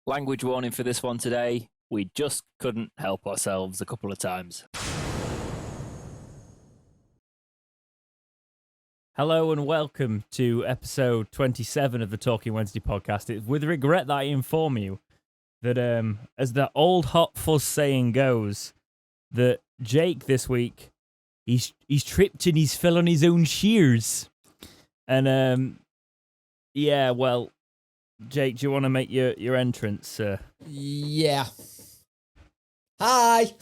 Language warning for this one today. We just couldn't help ourselves a couple of times. Hello and welcome to episode 27 of the Talking Wednesday podcast. It's with regret that I inform you that, as the old hot fuzz saying goes, that Jake this week, he's tripped and he's fell on his own shears. And, yeah, well, Jake, do you want to make your entrance? Yeah. Hi.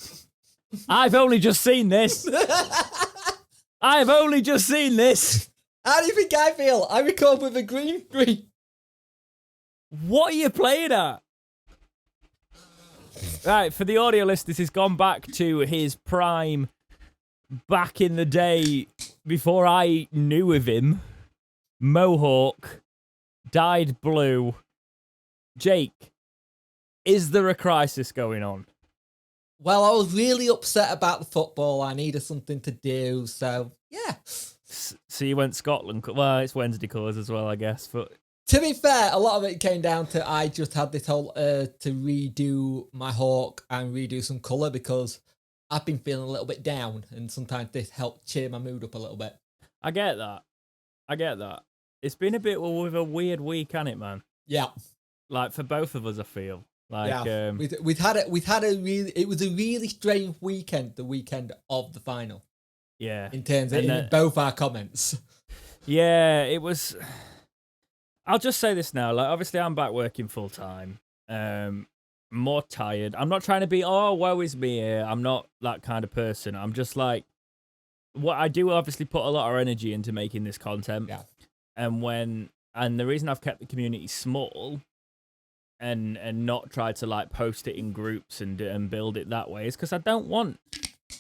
I've only just seen this. I've only just seen this. How do you think I feel? I record with a green screen. What are you playing at? Right, for the audio listeners, he's gone back to his prime back in the day before I knew of him. Mohawk, dyed blue. Jake, is there a crisis going on? Well, I was really upset about the football. I needed something to do, so yeah. So you went Scotland. Well, it's Wednesday colours as well, I guess. But To be fair, a lot of it came down to I just had this whole to redo my hawk and redo some colour because I've been feeling a little bit down, and sometimes this helped cheer my mood up a little bit. I get that. It's been a bit of a weird week, hasn't it, man? Yeah. Like for both of us, I feel. Like, yeah, we've had a really. It was a really strange weekend. The weekend of the final. Yeah, in terms of in both our comments. Yeah, it was. I'll just say this now. Like, obviously, I'm back working full time. More tired. I'm not trying to be. Oh, woe is me here. I'm not that kind of person. I'm just like, what I do. Obviously, put a lot of energy into making this content. Yeah. And the reason I've kept the community small. And not try to like post it in groups and build it that way is because I don't want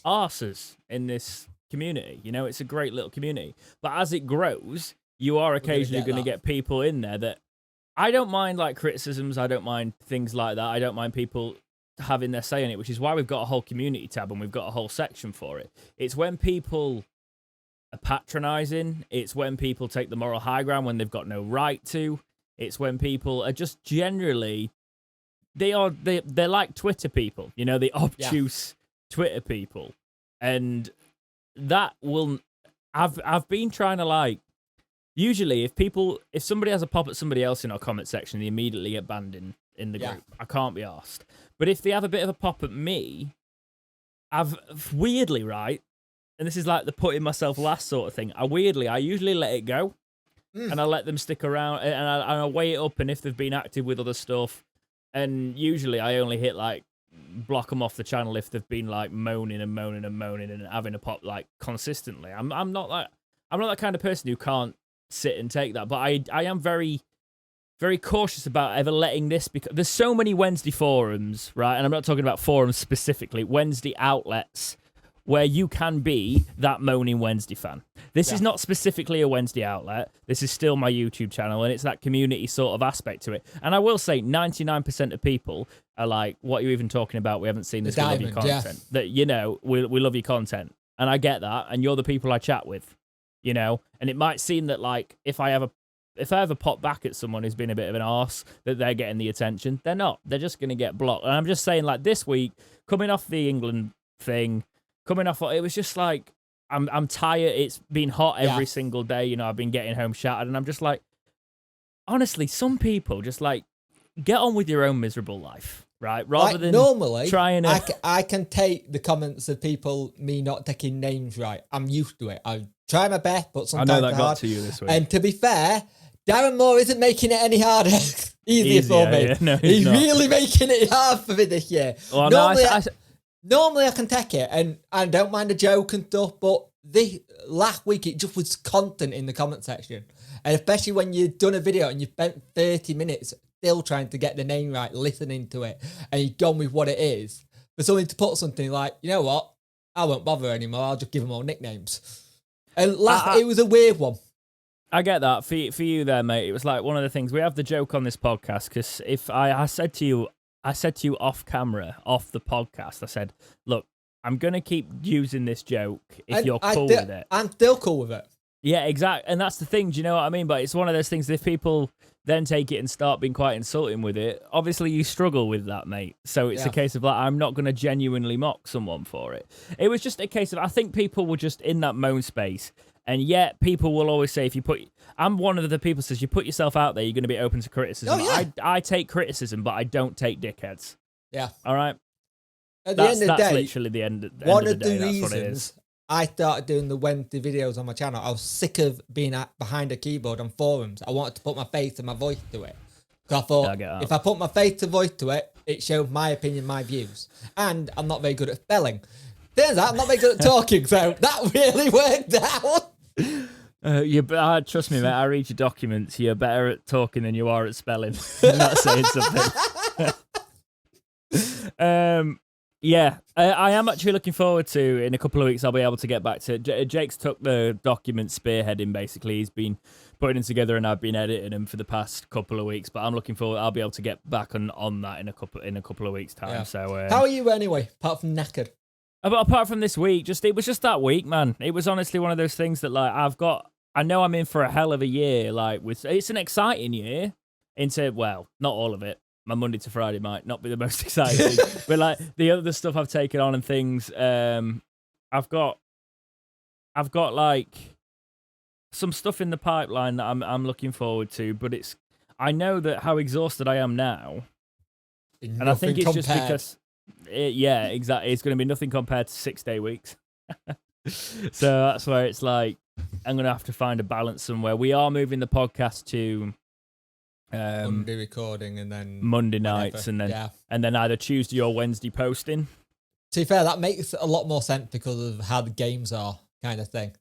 arses in this community. You know, it's a great little community. But as it grows, you are occasionally going to get people in there that I don't mind like criticisms. I don't mind things like that. I don't mind people having their say in it, which is why we've got a whole community tab and we've got a whole section for it. It's when people are patronizing. It's when people take the moral high ground when they've got no right to. It's when people are just generally, they're like Twitter people, you know, the obtuse Twitter people, and that will. I've been trying to like. Usually, if somebody has a pop at somebody else in our comment section, they immediately get banned in the group. I can't be arsed. But if they have a bit of a pop at me, I've weirdly right, and this is like the putting myself last sort of thing. I usually let it go. And I let them stick around, and I weigh it up, and if they've been active with other stuff, and usually I only hit, like, block them off the channel if they've been, like, moaning and having a pop, like, consistently. I'm not that kind of person who can't sit and take that, but I am very, very cautious about ever letting this, because there's so many Wednesday forums, right, and I'm not talking about forums specifically, Wednesday outlets, where you can be that moaning Wednesday fan. This is not specifically a Wednesday outlet. This is still my YouTube channel, and it's that community sort of aspect to it. And I will say 99% of people are like, what are you even talking about? We haven't seen this. We love your content. That, you know, we love your content. And I get that, and you're the people I chat with, you know? And it might seem that, like, if I ever pop back at someone who's been a bit of an arse, that they're getting the attention. They're not. They're just going to get blocked. And I'm just saying, like, this week, coming off the England thing, it was just like, I'm tired. It's been hot every single day. You know, I've been getting home shattered. And I'm just like, honestly, some people just like, get on with your own miserable life, right? Rather than normally, trying to... I can take the comments of people, me not taking names right. I'm used to it. I try my best, but sometimes I know that it's got hard. to you this week. And to be fair, Darren Moore isn't making it any harder. Easier for me. Yeah. No, he's not. Really making it hard for me this year. Well, Normally I can take it and I don't mind a joke and stuff, but last week it just was constant in the comment section. And especially when you've done a video and you've spent 30 minutes still trying to get the name right, listening to it, and you've gone with what it is, for someone to put something like, you know what, I won't bother anymore, I'll just give them all nicknames. And it was a weird one. I get that. For you there, mate, it was like one of the things, we have the joke on this podcast, because if I said to you off camera, off the podcast, I said, look, I'm going to keep using this joke if you're cool with it. I'm still cool with it. Yeah, exactly. And that's the thing, do you know what I mean? But it's one of those things, if people then take it and start being quite insulting with it, obviously you struggle with that, mate. So it's a case of like, I'm not going to genuinely mock someone for it. It was just a case of, I think people were just in that moan space. And yet people will always say, I'm one of the people who says, you put yourself out there, you're going to be open to criticism. Oh, yeah. I take criticism, but I don't take dickheads. Yeah. All right? At the end of the that's day, literally the end of the one day. of the That's what it reasons is. I started doing the Wednesday videos on my channel, I was sick of being behind a keyboard on forums. I wanted to put my face and my voice to it. Because I thought, if I put my face and voice to it, it showed my opinion, my views. And I'm not very good at spelling. Turns out I'm not very good at talking, so that really worked out. Trust me, mate, I read your documents. You're better at talking than you are at spelling. I'm not saying something. Yeah, I am actually looking forward to, in a couple of weeks, I'll be able to get back to Jake's took the document spearheading, basically. He's been putting them together and I've been editing them for the past couple of weeks, but I'm looking forward, I'll be able to get back on that in a couple of weeks' time. Yeah. So how are you anyway, apart from knackered? Apart from this week, it was just that week, man. It was honestly one of those things that, like, I know I'm in for a hell of a year. Like, it's an exciting year well, not all of it. My Monday to Friday might not be the most exciting, but like the other stuff I've taken on and things, I've got like some stuff in the pipeline that I'm looking forward to. But I know that how exhausted I am now, and I think it's just because, yeah, exactly. It's going to be nothing compared to 6-day weeks. So that's where it's like I'm going to have to find a balance somewhere. We are moving the podcast to Monday recording and then Monday nights and then either Tuesday or Wednesday posting. To be fair, that makes a lot more sense because of how the games are, kind of thing.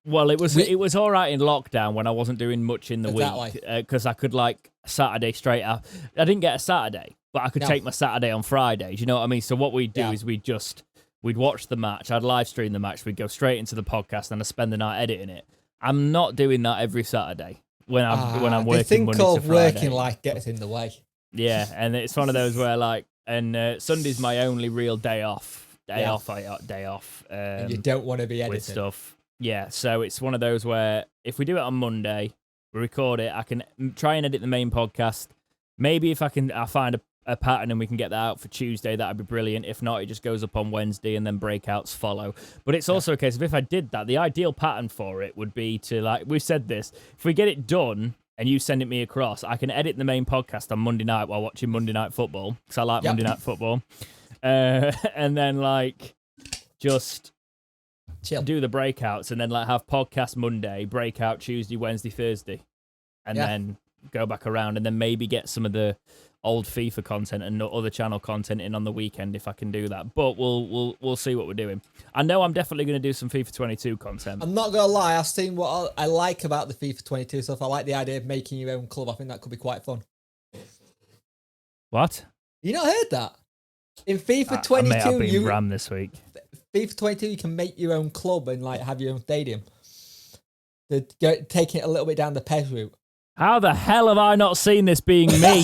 Well, it was all right in lockdown when I wasn't doing much in the week because I could like Saturday straight up. I didn't get a Saturday, but I could take my Saturday on Friday. Do you know what I mean? So what we'd do is we'd watch the match. I'd live stream the match. We'd go straight into the podcast and I'd spend the night editing it. I'm not doing that every Saturday. When I'm working Monday to Friday. Working like gets in the way. Yeah, and it's one of those where like, and Sunday's my only real day off. Day off. And you don't want to be editing with stuff. Yeah, so it's one of those where if we do it on Monday, we record it. I can try and edit the main podcast. Maybe if I find a pattern and we can get that out for Tuesday, that'd be brilliant. If not, it just goes up on Wednesday and then breakouts follow. But it's also a case of if I did that, the ideal pattern for it would be to, like, we said this, if we get it done and you send it me across, I can edit the main podcast on Monday night while watching Monday Night Football, because I like Monday Night Football. And then, like, just chill, do the breakouts and then, like, have podcast Monday, breakout Tuesday, Wednesday, Thursday, and then go back around and then maybe get some of the old FIFA content and other channel content in on the weekend if I can do that. But we'll see what we're doing. I know I'm definitely going to do some FIFA 22 content. I'm not going to lie, I've seen what I like about the FIFA 22 stuff. I like the idea of making your own club. I think that could be quite fun. What? You not heard that? In FIFA 22, I've been rammed this week. FIFA 22, you can make your own club and like have your own stadium. Taking it a little bit down the PES route. How the hell have I not seen this being me?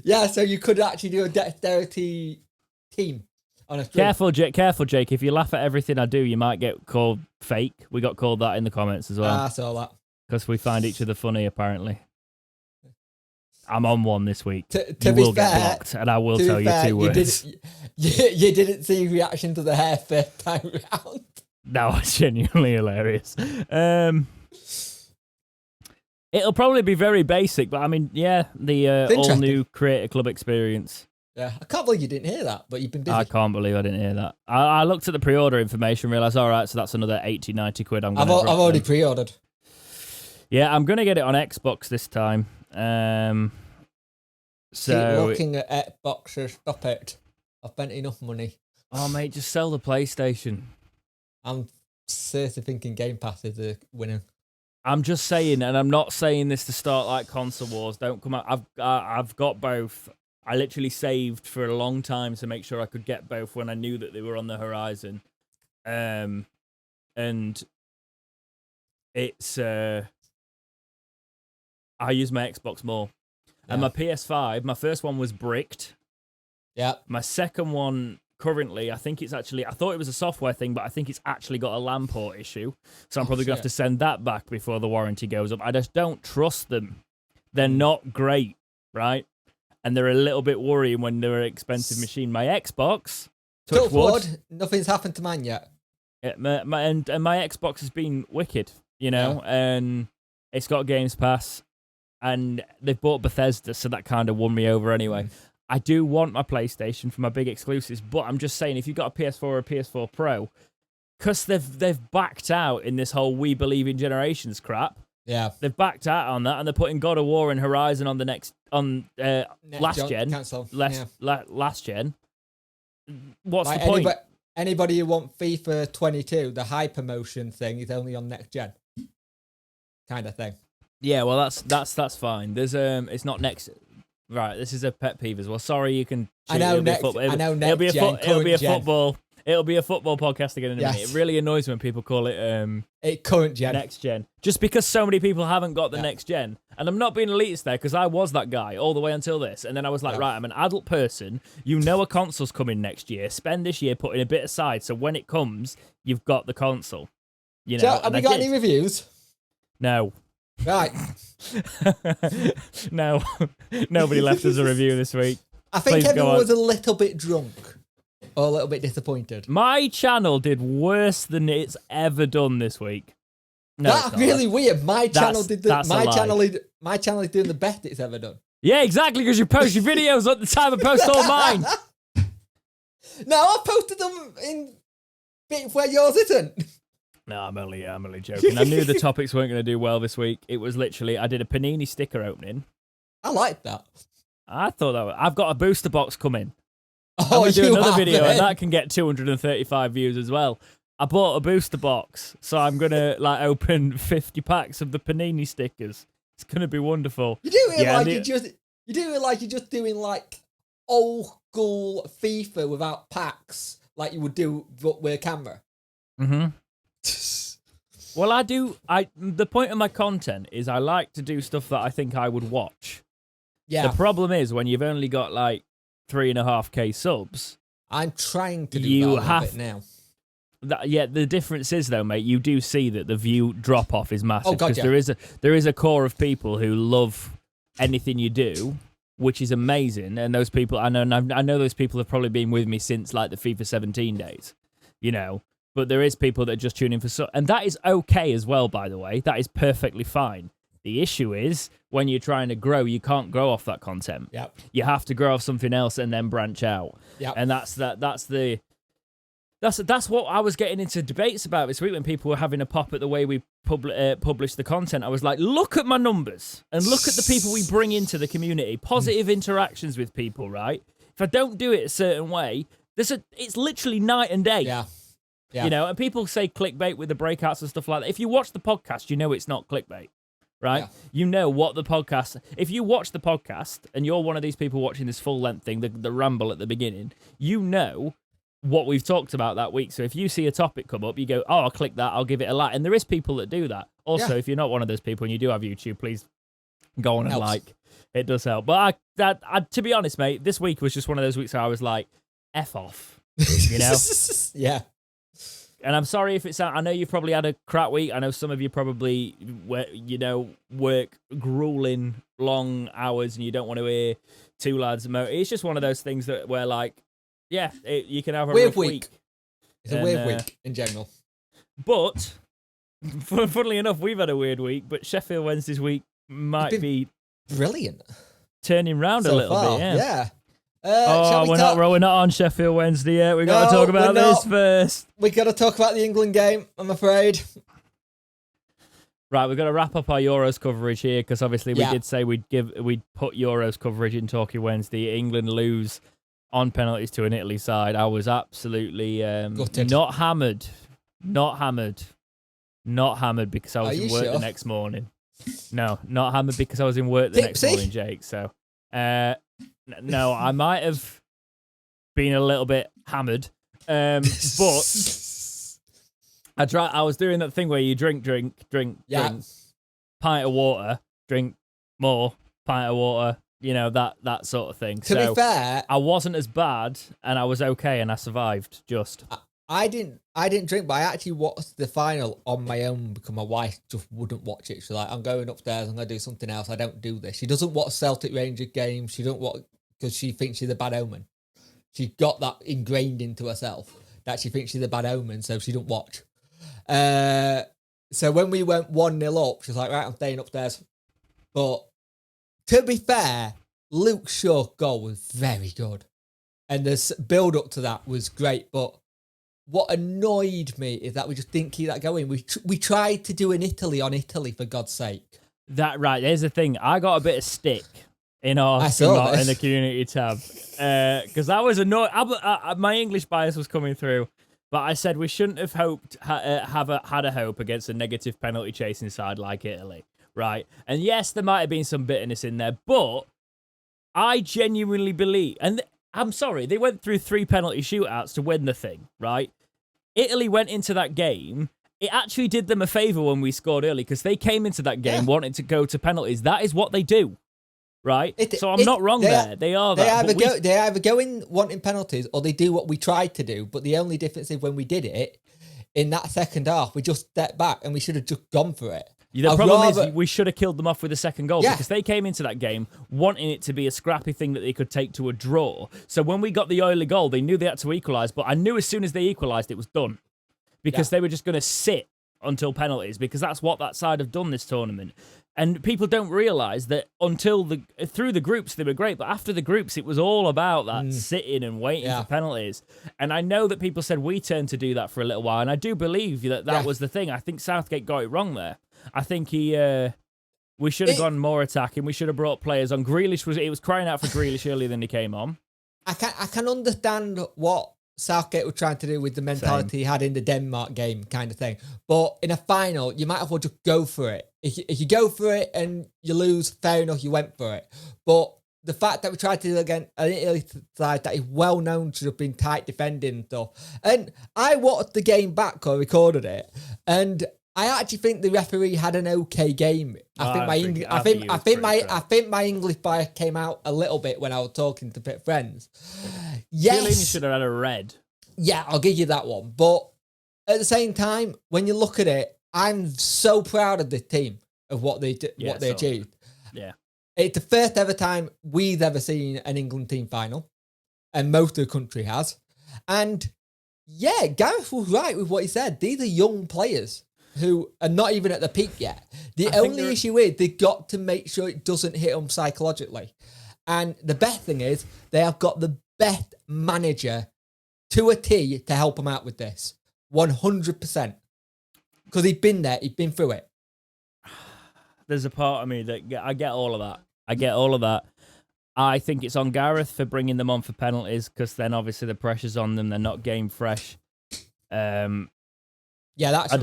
Yeah, so you could actually do a dexterity team on a stream. Careful, Jake. If you laugh at everything I do, you might get called fake. We got called that in the comments as well. I saw that. Because we find each other funny, apparently. I'm on one this week. You will get blocked, and I will tell you 2 words. You didn't see reaction to the hair first time round. That was genuinely hilarious. It'll probably be very basic, but I mean, the all-new Creator Club experience. Yeah, I can't believe you didn't hear that, but you've been busy. I can't believe I didn't hear that. I looked at the pre-order information, realised, all right, so that's another 80, 90 quid. I've already pre-ordered. Yeah, I'm going to get it on Xbox this time. Keep looking at Xbox, stop it. I've spent enough money. Oh, mate, just sell the PlayStation. I'm seriously thinking Game Pass is the winner. I'm just saying, and I'm not saying this to start like console wars. Don't come out. I've got both. I literally saved for a long time to make sure I could get both when I knew that they were on the horizon. And it's I use my Xbox more. And my PS5, my first one was bricked. Yeah. My second one currently, I think it's actually, I thought it was a software thing, but I think it's actually got a LAN port issue. So I'm probably going to have to send that back before the warranty goes up. I just don't trust them. They're not great, right? And they're a little bit worrying when they're an expensive machine. My Xbox, touch wood, nothing's happened to mine yet. and my Xbox has been wicked, and it's got Games Pass, and they've bought Bethesda, so that kind of won me over anyway. I do want my PlayStation for my big exclusives, but I'm just saying, if you've got a PS4 or a PS4 Pro, because they've backed out in this whole "we believe in generations" crap. Yeah, they've backed out on that, and they're putting God of War and Horizon on the last gen. Last gen. What's the point? Anybody who want FIFA 22, the hyper motion thing is only on next gen, kind of thing. Yeah, well, that's fine. There's it's not next. Right, this is a pet peeve as well. Sorry, you can. I know next. It'll be a football. It'll be a football podcast again in a minute. It really annoys when people call it current gen, next gen, just because so many people haven't got the next gen. And I'm not being elitist there, because I was that guy all the way until this, and then I was like, right, I'm an adult person. A console's coming next year. Spend this year putting a bit aside, so when it comes, you've got the console. So, have we got any reviews? No. Right. No. Nobody left us a review this week. I think everyone was a little bit drunk. Or a little bit disappointed. My channel did worse than it's ever done this week. No, that's really weird. My channel is doing the best it's ever done. Yeah, exactly, because you post your videos at the time I post all mine. No, I posted them in bits where yours isn't. No, I'm only joking. I knew the topics weren't going to do well this week. It was literally, I did a Panini sticker opening. I like that. I thought I've got a booster box coming. Oh, I'm going to do another video, and that can get 235 views as well. I bought a booster box, so I'm going to open 50 packs of the Panini stickers. It's going to be wonderful. You do it like you're just doing old school FIFA without packs, like you would do with a camera. Mm-hmm. Well, the point of my content is I like to do stuff that I think I would watch. Yeah. The problem is when you've only got 3.5K subs. I'm trying to do that a bit now. The difference is though, mate, you do see that the view drop off is massive, because there is a core of people who love anything you do, which is amazing. And those people, I know those people have probably been with me since the FIFA 17 days, But there is people that just tune in for and that is okay as well. By the way, that is perfectly fine. The issue is when you're trying to grow, you can't grow off that content. Yep. You have to grow off something else and then branch out. Yep. And that's what I was getting into debates about this week when people were having a pop at the way we publish the content. I was like, look at my numbers and look at the people we bring into the community. Positive interactions with people, right? If I don't do it a certain way, it's literally night and day. Yeah. And people say clickbait with the breakouts and stuff like that. If you watch the podcast, it's not clickbait. Right? Yeah. You know what the podcast... If you watch the podcast and you're one of these people watching this full-length thing, the ramble at the beginning, you know what we've talked about that week. So if you see a topic come up, you go, oh, I'll click that, I'll give it a like. And there is people that do that. Also, if you're not one of those people and you do have YouTube, please go on and like. It does help. But to be honest, mate, this week was just one of those weeks where I was like, F off. Yeah. And I'm sorry if it's... I know you've probably had a crap week. I know some of you probably, work grueling long hours and you don't want to hear two lads. It's just one of those things that where you can have a weird rough week. It's a weird week in general. But, funnily enough, we've had a weird week, but Sheffield Wednesday's week might be... brilliant. Turning round a little bit, yeah. We're not on Sheffield Wednesday yet. We've got to talk about this first. We've got to talk about the England game, I'm afraid. Right, we've got to wrap up our Euros coverage here, because obviously we did say we'd put Euros coverage in Talking Wednesday. England lose on penalties to an Italy side. I was absolutely not hammered because I was in work the next morning. No, not hammered because I was in work the next morning, Jake. So, no, I might have been a little bit hammered, but I was doing that thing where you drink, pint of water, drink more, pint of water, You know, that sort of thing. To be fair, I wasn't as bad, and I was okay, and I survived. Just I didn't drink, but I actually watched the final on my own because my wife just wouldn't watch it. She's like, I'm going upstairs, I'm going to do something else. I don't do this. She doesn't watch Celtic Rangers games. She don't watch because she thinks she's a bad omen. She got that ingrained into herself that she thinks she's a bad omen, so she don't watch. So when we went 1-0 up, she's like, right, I'm staying upstairs. But to be fair, Luke Shaw's goal was very good. And the build up to that was great. But what annoyed me is that we just didn't keep that going. We tried to do an Italy on Italy, for God's sake. Here's the thing. I got a bit of stick in our in the community tab because I was annoyed. My English bias was coming through, but I said we shouldn't have had a hope against a negative penalty chasing side like Italy, right? And yes, there might have been some bitterness in there, but I genuinely believe, and I'm sorry, they went through 3 penalty shootouts to win the thing, right? Italy went into that game. It actually did them a favour when we scored early because they came into that game wanting to go to penalties. That is what they do, right? So I'm not wrong there. They either go in wanting penalties or they do what we tried to do. But the only difference is when we did it, in that second half, we just stepped back and we should have just gone for it. The problem is we should have killed them off with a second goal because they came into that game wanting it to be a scrappy thing that they could take to a draw. So when we got the early goal, they knew they had to equalise, but I knew as soon as they equalised, it was done because they were just going to sit until penalties because that's what that side have done this tournament. And people don't realise that through the groups, they were great, but after the groups, it was all about that sitting and waiting for penalties. And I know that people said we turned to do that for a little while, and I do believe that was the thing. I think Southgate got it wrong there. I think we should have gone more attacking. We should have brought players on. Grealish was crying out for Grealish earlier than he came on. I can understand what Southgate was trying to do with the mentality he had in the Denmark game kind of thing. But in a final, you might as well just go for it. If you go for it and you lose, fair enough, you went for it. But the fact that we tried to do it again, an Italy side that is well known to have been tight defending and stuff. And I watched the game back or recorded it, and I actually think the referee had an okay game. I think my English bias came out a little bit when I was talking to friends. Yes, Chiellini should have had a red. Yeah, I'll give you that one. But at the same time, when you look at it, I'm so proud of the team of what they achieved. Yeah, it's the first ever time we've ever seen an England team final, and most of the country has. And yeah, Gareth was right with what he said. These are young players who are not even at the peak yet. The only issue is they've got to make sure it doesn't hit them psychologically. And the best thing is they have got the best manager to a T to help them out with this. 100%. Because he's been there. He's been through it. There's a part of me that I get all of that. I think it's on Gareth for bringing them on for penalties because then obviously the pressure's on them. They're not game fresh. Yeah, that's. I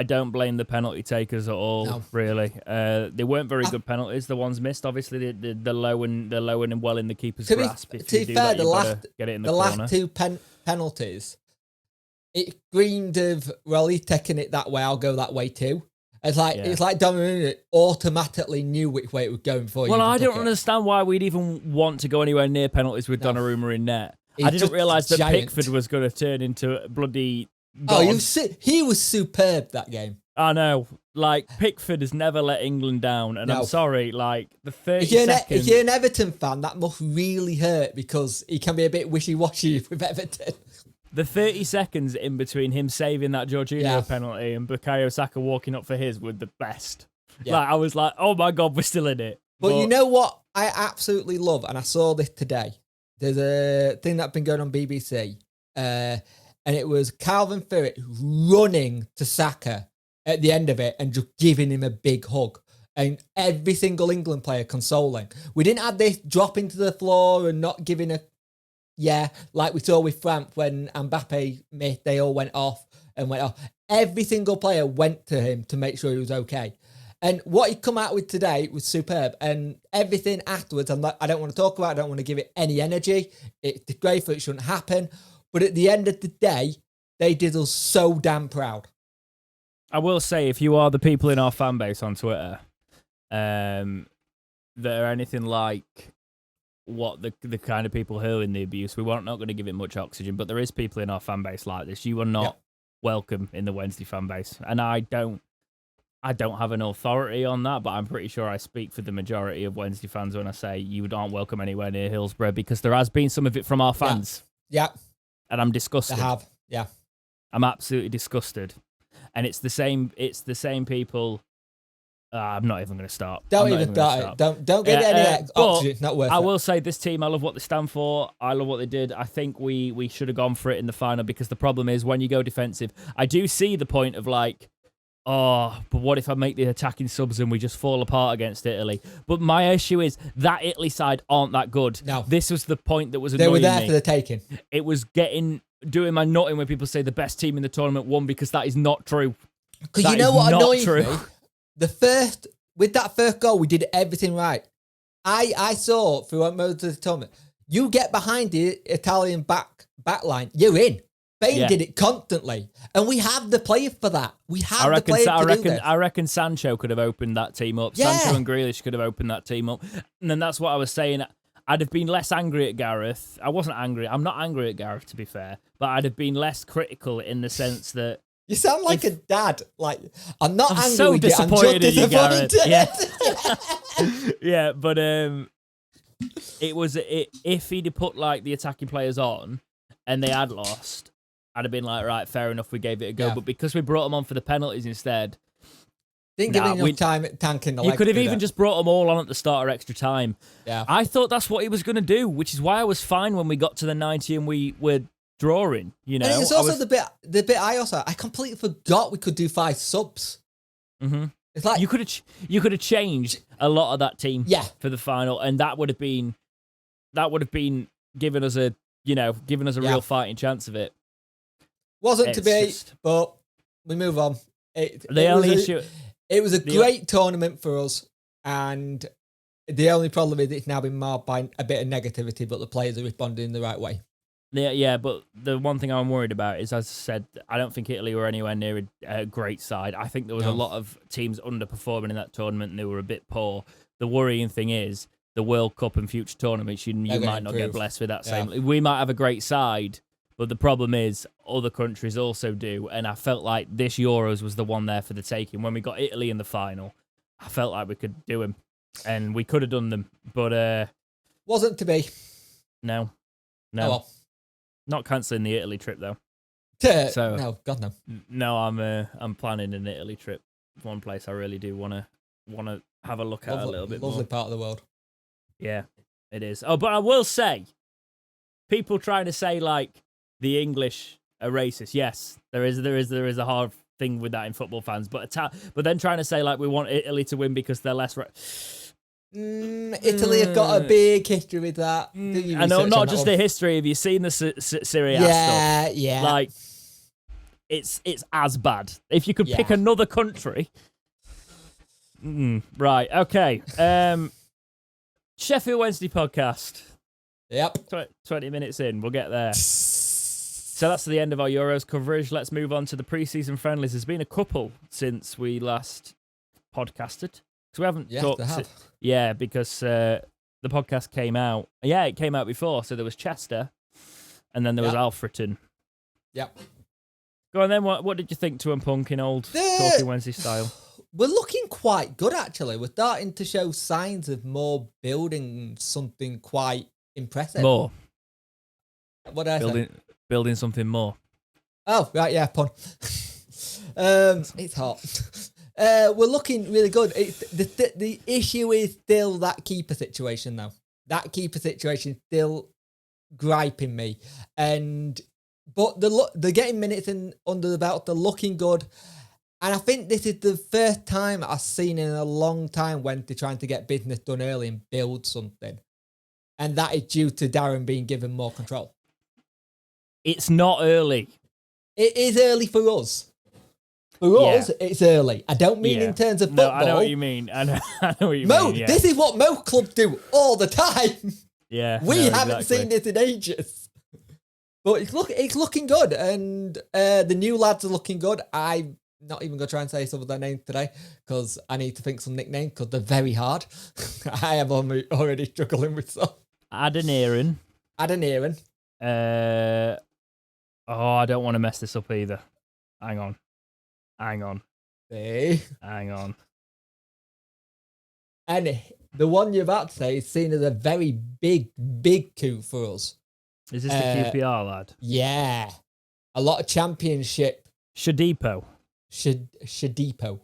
don't blame the penalty takers at all. Really. They weren't very good penalties. The ones missed, obviously, the low and well in the keeper's grasp. To be fair, the last two penalties, it screamed of he's taking it that way. I'll go that way too. It's like Donnarumma automatically knew which way it was going for. Well, I don't understand why we'd even want to go anywhere near penalties with Donnarumma in net. I didn't realise that Pickford was going to turn into a bloody. God. Oh, he was superb that game. I know. Like, Pickford has never let England down. And I'm sorry, like, the 30 seconds... If you're an Everton fan, that must really hurt because he can be a bit wishy-washy with Everton. The 30 seconds in between him saving that Jorginho penalty and Bukayo Saka walking up for his were the best. Yeah. Like, I was like, oh my God, we're still in it. But you know what I absolutely love? And I saw this today. There's a thing that's been going on BBC. And it was Calvin Phillips running to Saka at the end of it and just giving him a big hug. And every single England player consoling. We didn't have this dropping to the floor and not giving like we saw with France when Mbappe missed, they all went off. Every single player went to him to make sure he was okay. And what he come out with today was superb. And everything afterwards, I don't want to talk about it. I don't want to give it any energy. It's disgraceful. It shouldn't happen. But at the end of the day, they did us so damn proud. I will say, if you are the people in our fan base on Twitter, that are anything like what the kind of people hurling the abuse, we weren't not going to give it much oxygen. But there is people in our fan base like this. You are not welcome in the Wednesday fan base, and I don't have an authority on that, but I'm pretty sure I speak for the majority of Wednesday fans when I say you aren't welcome anywhere near Hillsborough, because there has been some of it from our fans. Yeah. And I'm disgusted. They have. Yeah. I'm absolutely disgusted. And it's the same people. I'm not even going to start. Don't even start it. Don't get any oxygen. It's not worth it. I will say this team, I love what they stand for. I love what they did. I think we should have gone for it in the final, because the problem is when you go defensive, I do see the point of like, oh, but what if I make the attacking subs and we just fall apart against Italy? But my issue is that Italy side aren't that good. No. This was the point that was annoying me. They were there for the taking. It was doing my nutting when people say the best team in the tournament won, because that is not true. Because you know what annoys me? With that first goal, we did everything right. I saw throughout most of the tournament, you get behind the Italian back line, you're in. Spain did it constantly, and we have the players for that. We have the players to do this. I reckon Sancho could have opened that team up. Yeah. Sancho and Grealish could have opened that team up. And then that's what I was saying. I'd have been less angry at Gareth. I wasn't angry. I'm not angry at Gareth, to be fair. But I'd have been less critical in the sense that... You sound like a dad. Like, I'm not angry so with you. I'm disappointed just in you, Gareth. disappointed. Yeah, but it was... if he'd have put, like, the attacking players on and they had lost, I'd have been like, right, fair enough, we gave it a go. Yeah. But because we brought them on for the penalties instead... Didn't give enough time tanking the legs. You could have even just brought them all on at the start or extra time. Yeah. I thought that's what he was going to do, which is why I was fine when we got to the 90 and we were drawing, you know. And it's also the bit I completely forgot we could do 5 subs. Mm-hmm. It's like you could have changed a lot of that team for the final, and that would have been giving us a real fighting chance of it. Wasn't to be, but we move on. It was a great tournament for us, and the only problem is it's now been marred by a bit of negativity, but the players are responding in the right way. Yeah, but the one thing I'm worried about is, as I said, I don't think Italy were anywhere near a great side. I think there was a lot of teams underperforming in that tournament, and they were a bit poor. The worrying thing is the World Cup and future tournaments, you might not get blessed with that same... We might have a great side, but the problem is other countries also do, and I felt like this Euros was the one there for the taking. When we got Italy in the final, I felt like we could do them, and we could have done them, but... Wasn't to be. No. Oh, well. Not cancelling the Italy trip, though. No, God no. No, I'm planning an Italy trip. One place I really do want to have a look at a little bit more. Lovely part of the world. Yeah, it is. Oh, but I will say, people trying to say, like, the English are racist. Yes, there is a hard thing with that in football fans, but then trying to say like we want Italy to win because they're less. Italy have got a big history with that. I know, not just a history. Have you seen the Serie A stuff? Yeah. Like, it's as bad. If you could pick another country, right? Okay. Sheffield Wednesday podcast. Yep. 20 minutes in, we'll get there. So that's the end of our Euros coverage. Let's move on to the pre-season friendlies. There's been a couple since we last podcasted. So we haven't talked. Yeah, because the podcast came out. Yeah, it came out before. So there was Chester, and then there was Alfreton. Yep. Go on then. What did you think to Punk in old Talking Wednesday style? We're looking quite good, actually. We're starting to show signs of more building something quite impressive. More. What did I say? Building something more. Oh, right, yeah, pun. It's hot. We're looking really good. The issue is still that keeper situation, though. That keeper situation is still griping me. But they're getting minutes under the belt. They're looking good. And I think this is the first time I've seen in a long time when they're trying to get business done early and build something. And that is due to Darren being given more control. It's not early. It is early for us. For us, it's early. I don't mean in terms of football. No, I know what you mean. I know what you mean. Yeah. This is what most clubs do all the time. Yeah. We haven't seen this in ages. But it's looking good. And the new lads are looking good. I not even going to try and say some of their names today because I need to think some nicknames because they're very hard. I am already struggling with some. Adeniran. Oh, I don't want to mess this up either. Hang on. Hey. Hang on. And the one you're about to say is seen as a very big coup for us. Is this the QPR lad? Yeah. A lot of championship. Shadipo. Shadipo.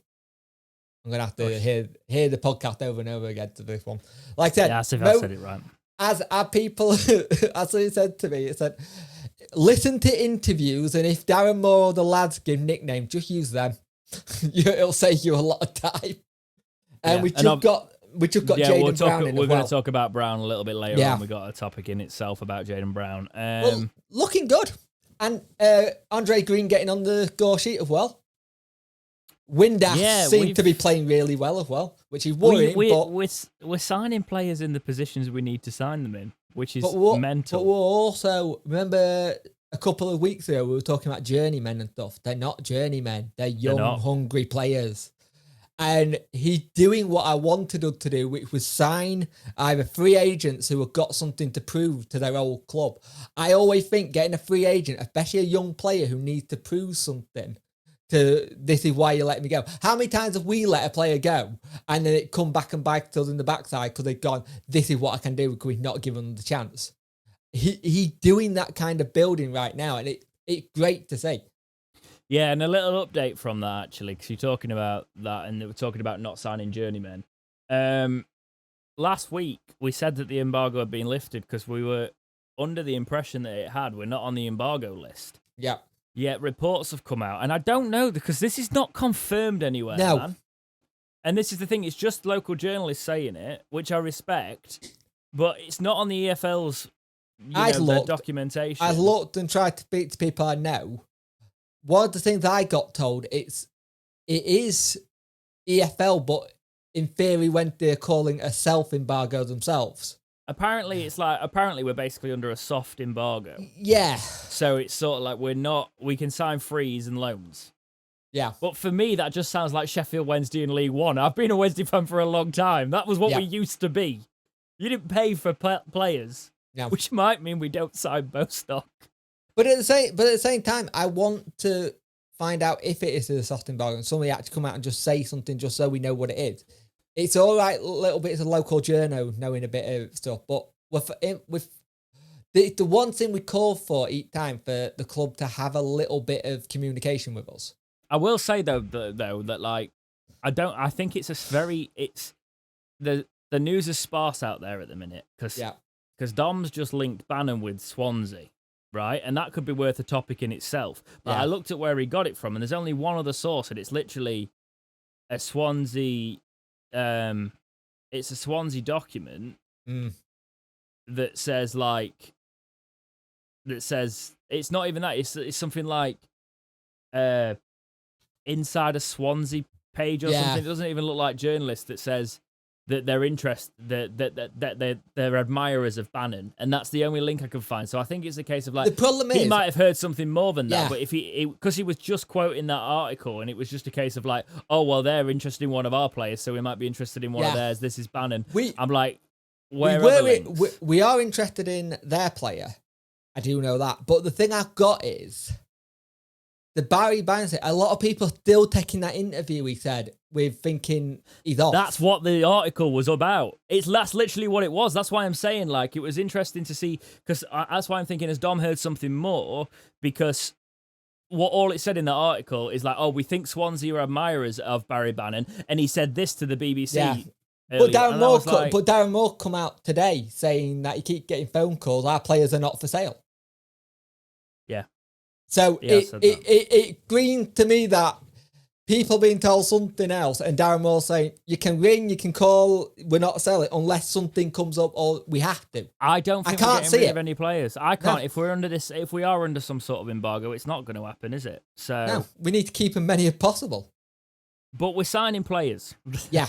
I'm going to have to hear the podcast over and over again to this one. Like I said, yeah, if I said it right. As our people, as he said to me, it said, listen to interviews, and if Darren Moore or the lads give nicknames, just use them. It'll save you a lot of time. And we just got Jayden Brown in we're as going well. to talk about Brown a little bit later on. We got a topic in itself about Jayden Brown. Well, looking good. And Andre Green getting on the score sheet as well. Windass seemed to be playing really well as well, which is worrying. We're signing players in the positions we need to sign them in, which is mental. But we're also, remember a couple of weeks ago, we were talking about journeymen and stuff. They're not journeymen. They're young, hungry players. And he's doing what I wanted us to do, which was sign either free agents who have got something to prove to their old club. I always think getting a free agent, especially a young player who needs to prove something, this is why you let me go. How many times have we let a player go and then it come back and bite us in the backside because they've gone, this is what I can do because we've not given them the chance. He's doing that kind of building right now, and it's great to see. Yeah, and a little update from that, actually, because you're talking about that, and we're talking about not signing journeymen. Last week, we said that the embargo had been lifted because we were under the impression that it had. We're not on the embargo list. Yeah. Yet reports have come out, and I don't know, because this is not confirmed anywhere, man. And this is the thing, it's just local journalists saying it, which I respect, but it's not on the EFL's their documentation. I looked and tried to speak to people I know. One of the things I got told, it is EFL, but in theory, when they're calling a self-embargo themselves. Apparently we're basically under a soft embargo. Yeah. So it's sort of like we can sign frees and loans. Yeah. But for me, that just sounds like Sheffield Wednesday in League One. I've been a Wednesday fan for a long time. That was what we used to be. You didn't pay for players, which might mean we don't sign Bostock. But at the same time, I want to find out if it is a soft embargo and somebody actually come out and just say something just so we know what it is. It's all right, little bits of local journo knowing a bit of stuff, but with the one thing we call for each time for the club to have a little bit of communication with us. I will say though that like I think it's the news is sparse out there at the minute because Dom's just linked Bannon with Swansea. Right, and that could be worth a topic in itself. But I looked at where he got it from, and there's only one other source, and it's literally a Swansea. It's a Swansea document that says it's not even that. It's something like inside a Swansea page or something. It doesn't even look like journalists that says that they're that they're admirers of Bannon, and that's the only link I can find. So I think it's a case of like the problem he might have heard something more than that, but if because he was just quoting that article, and it was just a case of like, oh well, they're interested in one of our players, so we might be interested in one of theirs. This is Bannon. I'm like, where are the links? We are interested in their player. I do know that, but the thing I've got is the Barry Bannon. A lot of people still taking that interview. He said, with thinking he's off. That's what the article was about. That's literally what it was. That's why I'm saying, like, it was interesting to see, because that's why I'm thinking, has Dom heard something more? Because all it said in that article is like, oh, we think Swansea are admirers of Barry Bannon, and he said this to the BBC. Yeah. Earlier, but Darren Moore come out today saying that he keep getting phone calls. Our players are not for sale. Yeah. So it green to me that people being told something else, and Darren Moore saying, you can ring, you can call, we're not selling unless something comes up or we have to. I don't think we're getting rid of any players. I can't. No. If we are under some sort of embargo, it's not going to happen, is it? So no, we need to keep as many as possible. But we're signing players. Yeah.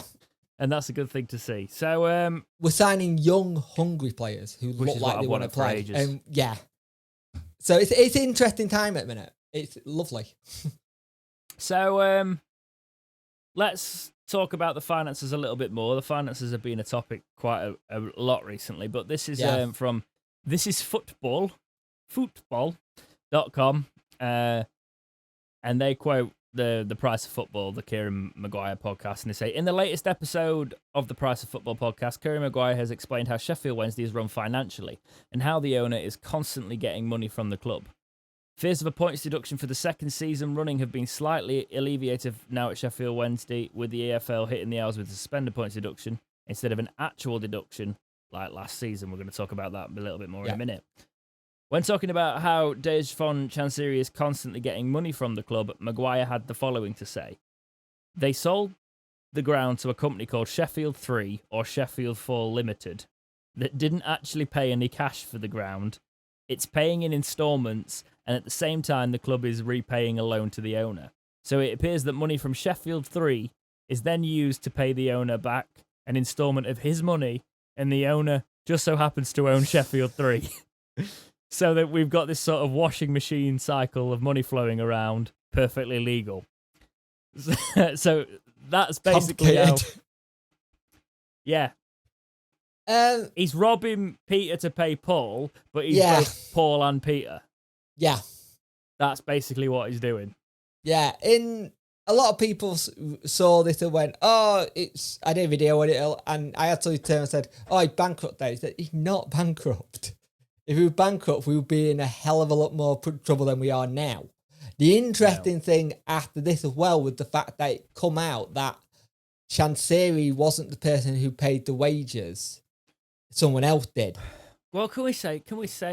And that's a good thing to see. So we're signing young, hungry players who look like they want to play. And so it's an interesting time at the minute. It's lovely. So let's talk about the finances a little bit more. The finances have been a topic quite a lot recently, but this is from This Is football.com, and they quote the Price of Football, the Kieran Maguire podcast, and they say, in the latest episode of the Price of Football podcast, Kieran Maguire has explained how Sheffield Wednesday is run financially and how the owner is constantly getting money from the club. Fears of a points deduction for the second season running have been slightly alleviated now at Sheffield Wednesday, with the EFL hitting the hours with a suspended points deduction instead of an actual deduction like last season. We're going to talk about that a little bit more in a minute. When talking about how Dejphon Chansiri is constantly getting money from the club, Maguire had the following to say. They sold the ground to a company called Sheffield 3 or Sheffield 4 Limited that didn't actually pay any cash for the ground. It's paying in instalments, and at the same time the club is repaying a loan to the owner. So it appears that money from Sheffield 3 is then used to pay the owner back an instalment of his money, and the owner just so happens to own Sheffield 3. So that we've got this sort of washing machine cycle of money flowing around, perfectly legal. So that's basically how... Yeah. He's robbing Peter to pay Paul, but he's both Paul and Peter. Yeah. That's basically what he's doing. Yeah. A lot of people saw this and went, I did a video on it, and I actually turned and said, he's bankrupt there. He said, he's not bankrupt. If we were bankrupt, we would be in a hell of a lot more trouble than we are now. The interesting thing after this as well was the fact that it come out that Chansiri wasn't the person who paid the wages. Someone else did. Well, can we say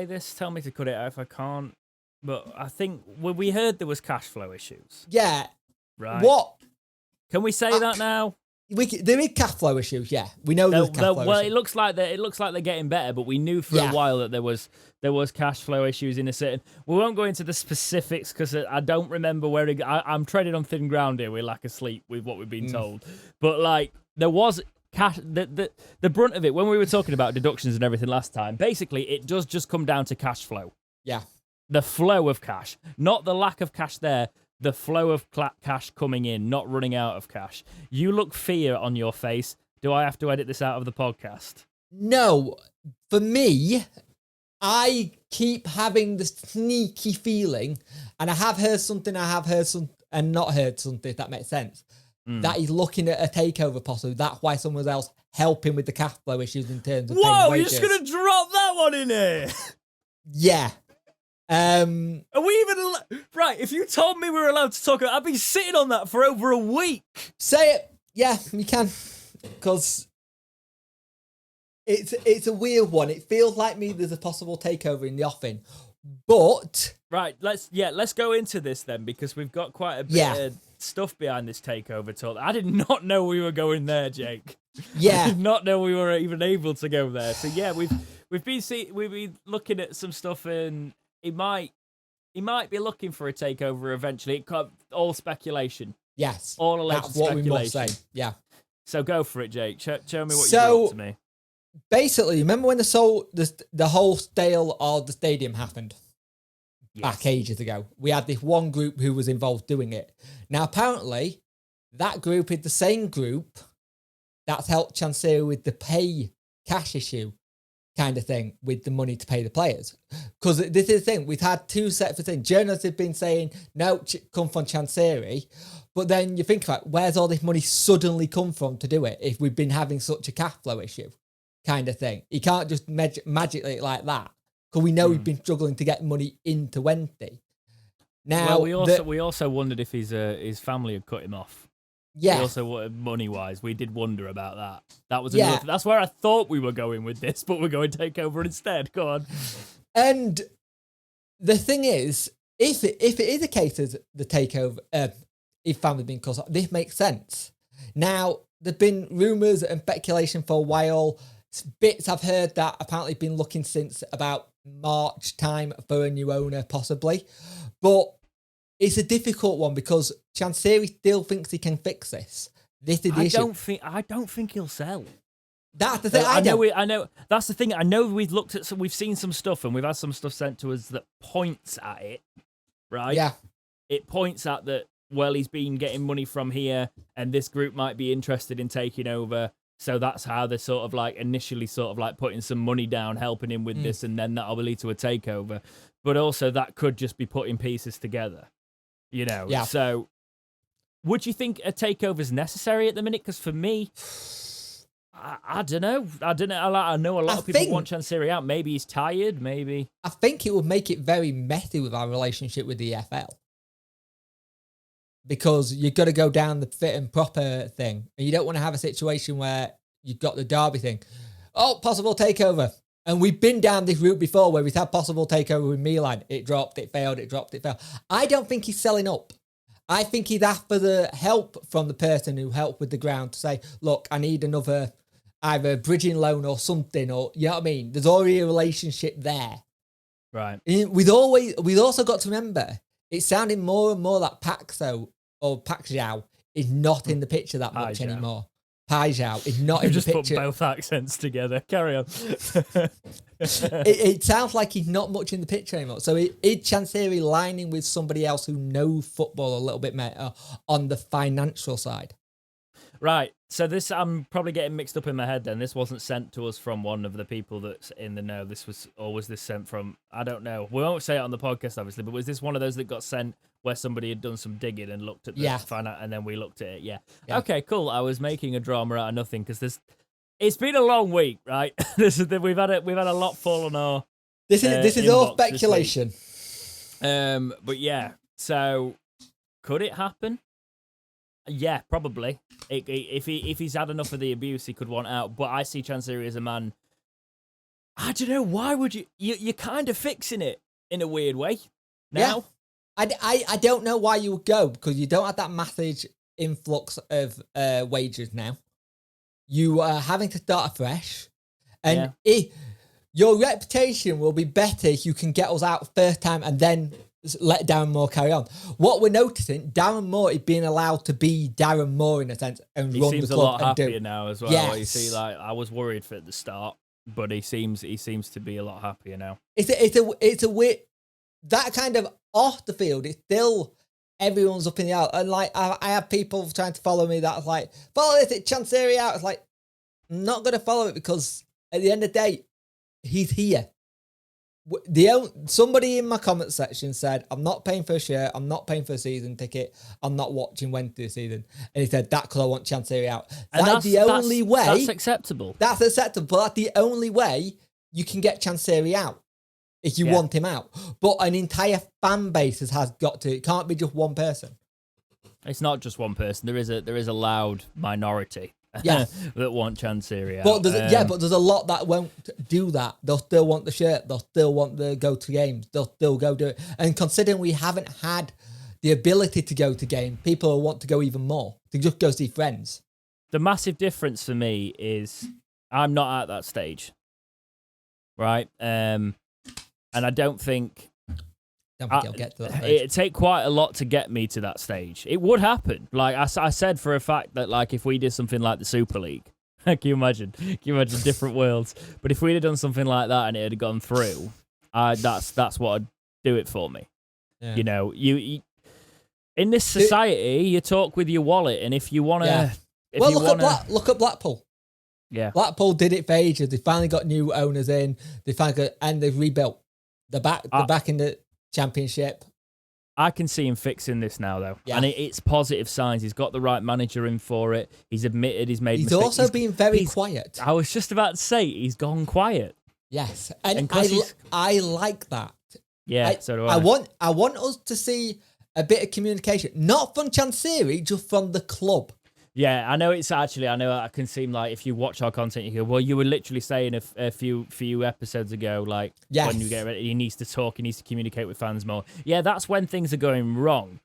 this? Tell me to cut it out if I can't. But I think we heard there was cash flow issues. Yeah. Right. What? Can we say that now? There is cash flow issues, yeah. We know there's cash flow issues. Well, it looks like they're getting better, but we knew for a while that there was cash flow issues in a certain... We won't go into the specifics because I don't remember where... I'm treading on thin ground here. We're lack of sleep with what we've been told. But, like, there was cash... The brunt of it, when we were talking about deductions and everything last time, basically, it does just come down to cash flow. Yeah. The flow of cash. Not the lack of cash there. The flow of cash coming in, not running out of cash. You look fear on your face. Do I have to edit this out of the podcast? No. For me, I keep having the sneaky feeling, and I have heard something, and not heard something, if that makes sense, that he's looking at a takeover possibly. That's why someone else helping with the cash flow issues in terms of paying wages. You're just going to drop that one in here? Yeah. Are we even right? If you told me we were allowed to talk, I've been sitting on that for over a week. Say it, yeah, you can, because it's a weird one. It feels like there's a possible takeover in the offing, but right. Let's go into this then, because we've got quite a bit of stuff behind this takeover talk. I did not know we were going there, Jake. Yeah, I did not know we were even able to go there. So yeah, we've been looking at some stuff and. He might be looking for a takeover eventually. All speculation. Yes. All alleged that's what speculation. We must say. Yeah. So go for it, Jake. Show me what you brought to me. Basically, remember when the whole sale of the stadium happened? Yes. Back ages ago. We had this one group who was involved doing it. Now, apparently, that group is the same group that's helped Chansiri with the pay cash issue. Kind of thing with the money to pay the players, because this is the thing, we've had two sets of things. Journalists have been saying no, come from Chansiri, but then you think about where's all this money suddenly come from to do it if we've been having such a cash flow issue, kind of thing. You can't just magically like that, because we know we've been struggling to get money into Wednesday. Now, we also wondered if his family had cut him off. Yeah. We also, money-wise, we did wonder about that. That was that's where I thought we were going with this, but we're going takeover instead. Go on. And the thing is, if it is a case of the takeover, if family being cut off, this makes sense. Now, there've been rumours and speculation for a while. Bits I've heard that apparently been looking since about March time for a new owner, possibly. But it's a difficult one because Chansiri still thinks he can fix this. This is the issue. I don't think he'll sell. That's the thing. I know. That's the thing. I know we've seen some stuff, and we've had some stuff sent to us that points at it. Right? Yeah. It points at that well, he's been getting money from here, and this group might be interested in taking over. So that's how they're sort of like initially sort of like putting some money down, helping him with this, and then that'll lead to a takeover. But also that could just be putting pieces together, you know? Yeah. So would you think a takeover is necessary at the minute? Because for me, I don't know. I know a lot of people want Chansiri out. Maybe he's tired, maybe. I think it would make it very messy with our relationship with the EFL. Because you've got to go down the fit and proper thing. And you don't want to have a situation where you've got the derby thing. Oh, possible takeover. And we've been down this route before where we've had possible takeover with Milan. It dropped, it failed, it dropped, it failed. I don't think he's selling up. I think he'd ask for the help from the person who helped with the ground to say, look, I need another either bridging loan or something, or, you know what I mean? There's already a relationship there. Right. We've also got to remember, it's sounding more and more like Paxo or Paxiao is not in the picture that much anymore. Paxiao is not in the picture. You just put both accents together. Carry on. it sounds like he's not much in the picture anymore. So is Chansiri lining with somebody else who knows football a little bit better on the financial side? Right. So this, I'm probably getting mixed up in my head then. This wasn't sent to us from one of the people that's in the know. Was this sent from, I don't know. We won't say it on the podcast, obviously, but was this one of those that got sent where somebody had done some digging and looked at the finance, and then we looked at it? Yeah. Okay, cool. I was making a drama out of nothing because it's been a long week, right? We've had a lot fall on our This is all speculation. But yeah, so could it happen? Yeah, probably. If he's had enough of the abuse, he could want out. But I see Chansiri as a man. I don't know. Why would you? You're kind of fixing it in a weird way now. Yeah. I don't know why you would go, because you don't have that massive influx of wages now. You are having to start afresh, and your reputation will be better if you can get us out first time and then let Darren Moore carry on. What we're noticing, Darren Moore is being allowed to be Darren Moore in a sense and run the club. He seems a lot happier now as well. Yes. You see, like, I was worried for at the start, but he seems to be a lot happier now. It's a weird, that kind of off the field. It's still everyone's up in the air, and like I have people trying to follow me that's like, follow this, it's Chansiri out. It's like, I'm not going to follow it because at the end of the day, he's here. Somebody in my comment section said, I'm not paying for a shirt, I'm not paying for a season ticket, I'm not watching Wednesday season. And he said, that's because I want Chansiri out. That's the only way. That's acceptable. That's acceptable, but that's the only way you can get Chansiri out, if you want him out. But an entire fan base has got to, it can't be just one person. It's not just one person. There is a loud minority. that want Chansiri out. But there's a lot that won't do that. They'll still want the shirt. They'll still want to go to games. They'll still go do it. And considering we haven't had the ability to go to games, people will want to go even more, to just go see friends. The massive difference for me is I'm not at that stage, right? And I don't think it'll get to that stage. It'd take quite a lot to get me to that stage. It would happen. Like I said for a fact that, like, if we did something like the Super League, can you imagine different worlds? But if we'd have done something like that and it had gone through, that's what would do it for me. Yeah. You know, you in this society, you talk with your wallet, and if you want to, look at Blackpool. Yeah, Blackpool did it for ages. They finally got new owners in. And they've rebuilt. They're back in the Championship. I can see him fixing this now, though. Yeah. And it's positive signs. He's got the right manager in for it. He's admitted he's made mistakes. He's also been very quiet. I was just about to say, he's gone quiet. Yes. And I like that. Yeah, so do I. I want us to see a bit of communication. Not from Chansiri, just from the club. Yeah, I know I can seem like if you watch our content, you go, well, you were literally saying a few episodes ago, like, when you get ready, he needs to talk, he needs to communicate with fans more. Yeah, that's when things are going wrong.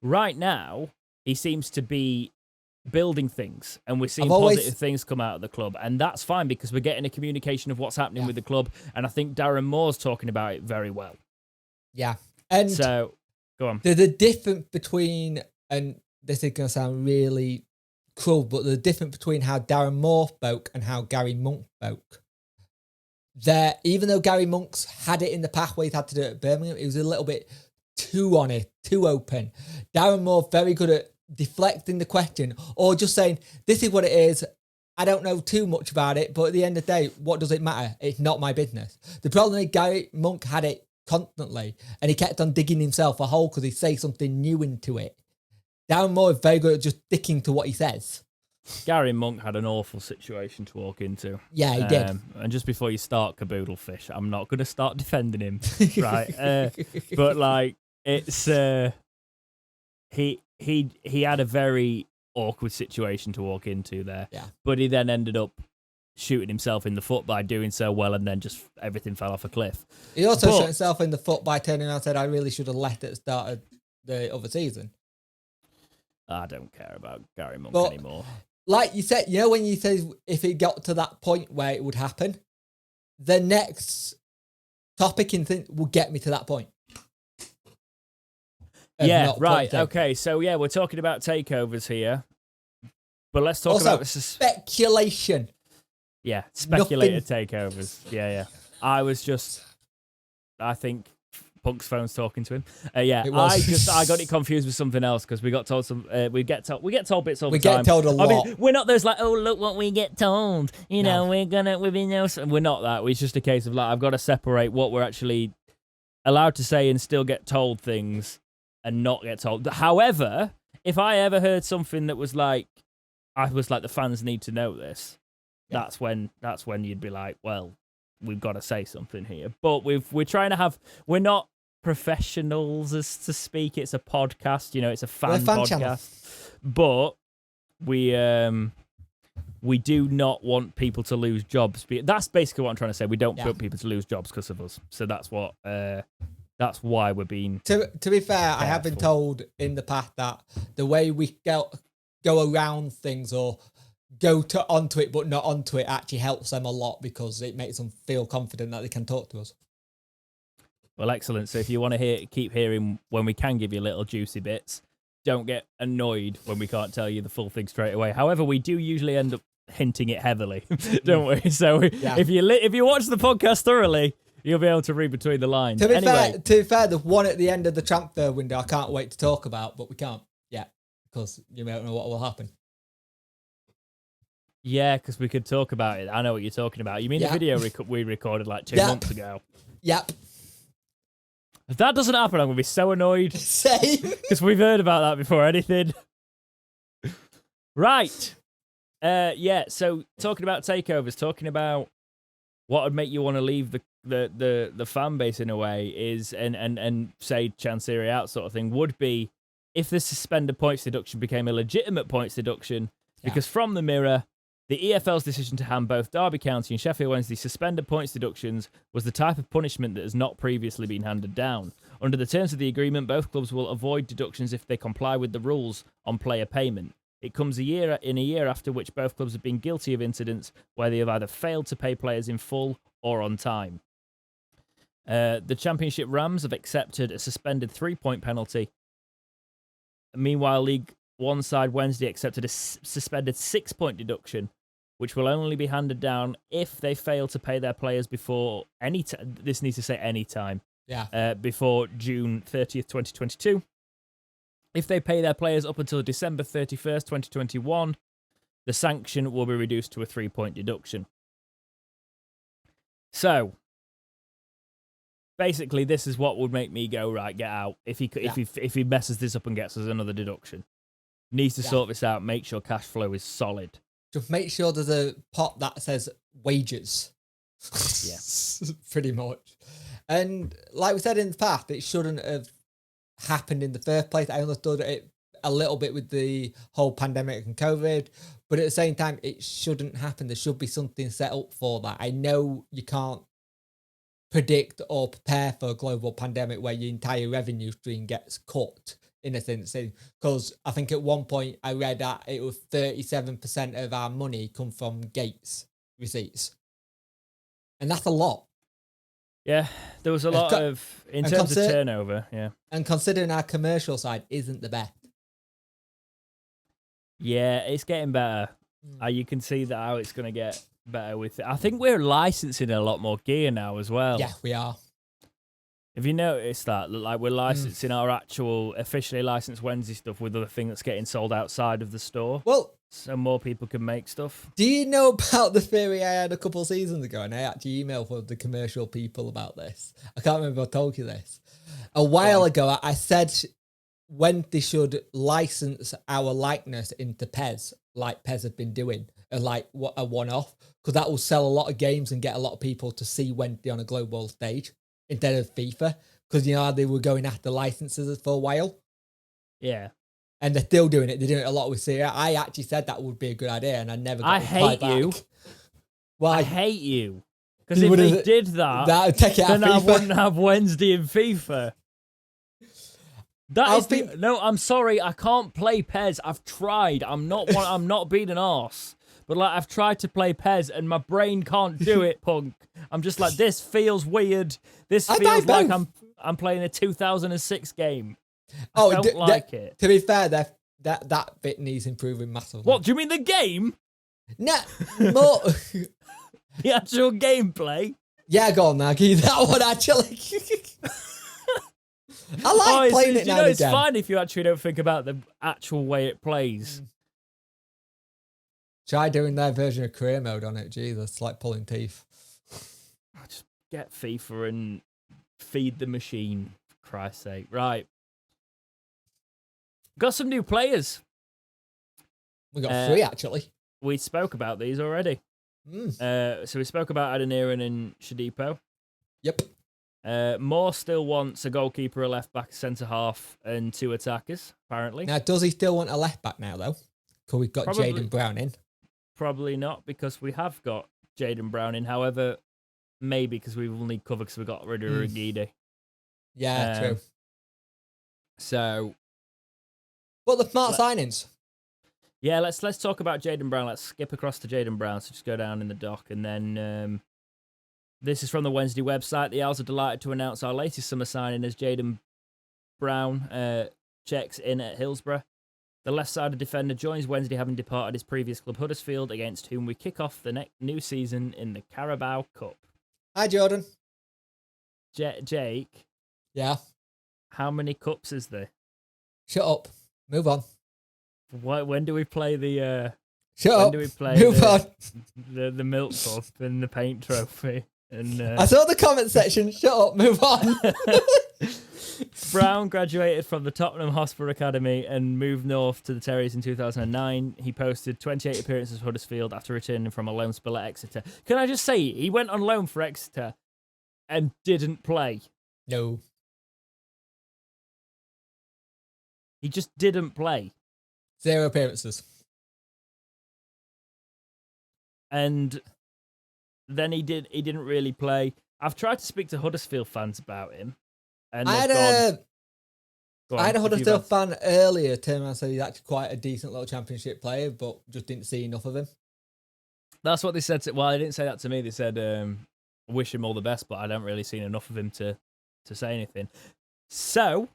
Right now, he seems to be building things, and we're seeing positive things come out of the club, and that's fine because we're getting a communication of what's happening with the club, and I think Darren Moore's talking about it very well. Yeah. And so, go on. There's a difference between, and this is going to sound really cruel, but the difference between how Darren Moore spoke and how Gary Monk spoke. Even though Gary Monk's had it in the pathway, he's had to do it at Birmingham, it was a little bit too honest, too open. Darren Moore, very good at deflecting the question or just saying, this is what it is. I don't know too much about it, but at the end of the day, what does it matter? It's not my business. The problem is Gary Monk had it constantly and he kept on digging himself a hole because he'd say something new into it. Darren Moore is very good at just sticking to what he says. Gary Monk had an awful situation to walk into. Yeah, he did. And just before you start Caboodle Fish, I'm not going to start defending him, right? But like, it's he had a very awkward situation to walk into there. Yeah. But he then ended up shooting himself in the foot by doing so well, and then just everything fell off a cliff. He also shot himself in the foot by turning around and said, I really should have left at the start of the other season. I don't care about Gary Monk anymore. Like you said, you know, when you say if it got to that point where it would happen, the next topic in thing will get me to that point. Yeah, right. Okay, so yeah, we're talking about takeovers here. But let's talk also, about speculation. Yeah, speculated takeovers. Yeah. I think Punk's phone's talking to him. Yeah, I got it confused with something else because we got told we get told bits all the time. We get told a lot. I mean, we're not those like, oh look what we get told. You know, we're not that. It's just a case of like I've got to separate what we're actually allowed to say and still get told things and not get told. However, if I ever heard something that was like, I was like the fans need to know this. Yeah. That's when you'd be like, well, we've got to say something here. But we're trying to have, we're not professionals as to speak. It's a podcast, you know, it's a fan podcast. Channel. But we do not want people to lose jobs. That's basically what I'm trying to say. We don't want people to lose jobs because of us. So that's what that's why we're being to be fair, careful. I have been told in the past that the way we go around things or go onto it but not onto it actually helps them a lot because it makes them feel confident that they can talk to us. Well, excellent. So if you want to keep hearing when we can give you little juicy bits, don't get annoyed when we can't tell you the full thing straight away. However, we do usually end up hinting it heavily, don't we? So if you watch the podcast thoroughly, you'll be able to read between the lines. To be fair, the one at the end of the transfer window I can't wait to talk about, but we can't yet because you don't know what will happen. Yeah, because we could talk about it. I know what you're talking about. You mean the video we recorded like 2 months ago? Yep. If that doesn't happen, I'm going to be so annoyed. Same. Because we've heard about that before anything. Right. So talking about takeovers, talking about what would make you want to leave the fan base in a way is, and say Chansiri out sort of thing, would be if the suspended points deduction became a legitimate points deduction, because from the Mirror, the EFL's decision to hand both Derby County and Sheffield Wednesday suspended points deductions was the type of punishment that has not previously been handed down. Under the terms of the agreement, both clubs will avoid deductions if they comply with the rules on player payment. It comes a year after which both clubs have been guilty of incidents where they have either failed to pay players in full or on time. The Championship Rams have accepted a suspended 3-point penalty. Meanwhile, League One side Wednesday accepted a suspended 6-point deduction, which will only be handed down if they fail to pay their players before this needs to say any time. Before June 30th, 2022. If they pay their players up until December 31st, 2021, the sanction will be reduced to a 3-point deduction. So, basically, this is what would make me go, right, get out. If he messes this up and gets us another deduction. Needs to sort this out, make sure cash flow is solid. Just make sure there's a pot that says wages. Yeah. Pretty much. And like we said in the past, it shouldn't have happened in the first place. I understood it a little bit with the whole pandemic and COVID, but at the same time, it shouldn't happen. There should be something set up for that. I know you can't predict or prepare for a global pandemic where your entire revenue stream gets cut, in a sense, because I think at one point I read that it was 37% of our money come from gates receipts, and that's a lot. Yeah, there was a lot in terms of turnover. Yeah, and considering our commercial side isn't the best. Yeah, it's getting better. You can see that how it's going to get better with it. I think we're licensing a lot more gear now as well. Yeah, we are. Have you noticed that like we're licensing our actual officially licensed Wednesday stuff with the thing that's getting sold outside of the store, Well, so more people can make stuff? do you know about the theory I had a couple of seasons ago? And I actually emailed one of the commercial people about this. I can't remember if I told you this. A while ago, I said when they should license our likeness into PES, like PES have been doing, like a one-off, because that will sell a lot of games and get a lot of people to see Wednesday on a global stage instead of FIFA, because you know how they were going after licenses for a while. Yeah. And they're still doing it. They're doing it a lot with Syria. I actually said that would be a good idea, and I never got I hate back. you. Why? I hate you. Because if they did that take it out then of I FIFA. wouldn't have Wednesday in FIFA. No, I'm sorry, I can't play PES. I've tried. I'm not being an arse. But like I've tried to play PES and my brain can't do it, punk. I'm just like, this feels weird. This feels like I'm playing a 2006 game. I don't like it. To be fair, that bit needs improving massively. What, do you mean the game? No, more. The actual gameplay? Yeah, go on now. Give you that one, actually. I like playing it now and it's again. fine if you actually don't think about the actual way it plays. Try doing their version of career mode on it. Jesus, it's like pulling teeth. Just get FIFA and feed the machine, for Christ's sake. Right. Got some new players. We got 3, actually. We spoke about these already. So we spoke about Adeniran and Shadipo. Yep. Moore still wants a goalkeeper, a left back, a centre half, and 2 attackers, apparently. Now, does he still want a left back now, though? Because we've got Jaden Brown in. Probably not, because we have got Jaden Brown in. However, maybe because we will need cover because we got rid of Regidi. Yeah, true. So, But the smart signings. Yeah, let's talk about Jaden Brown. Let's skip across to Jaden Brown. So just go down in the dock, and then this is from the Wednesday website. The Owls are delighted to announce our latest summer signing as Jaden Brown checks in at Hillsborough. The left-sided defender joins Wednesday, having departed his previous club Huddersfield, against whom we kick off the new season in the Carabao Cup. Hi, Jordan. Jake. Yeah. How many cups is there? Shut up. Move on. When do we play the? Shut when up. do we play Move on. The milk cup and the paint trophy? And I saw the comment section. Shut up. Move on. Brown graduated from the Tottenham Hotspur Academy and moved north to the Terriers in 2009. He posted 28 appearances for Huddersfield after returning from a loan spell at Exeter. Can I just say, he went on loan for Exeter and didn't play. No. He just didn't play. 0 appearances. And then he didn't really play. I've tried to speak to Huddersfield fans about him. And I had a Huddersfield fan earlier turn around and said he's actually quite a decent little championship player, but just didn't see enough of him. That's what they said. Well, they didn't say that to me. They said, wish him all the best, but I haven't really seen enough of him to say anything. So,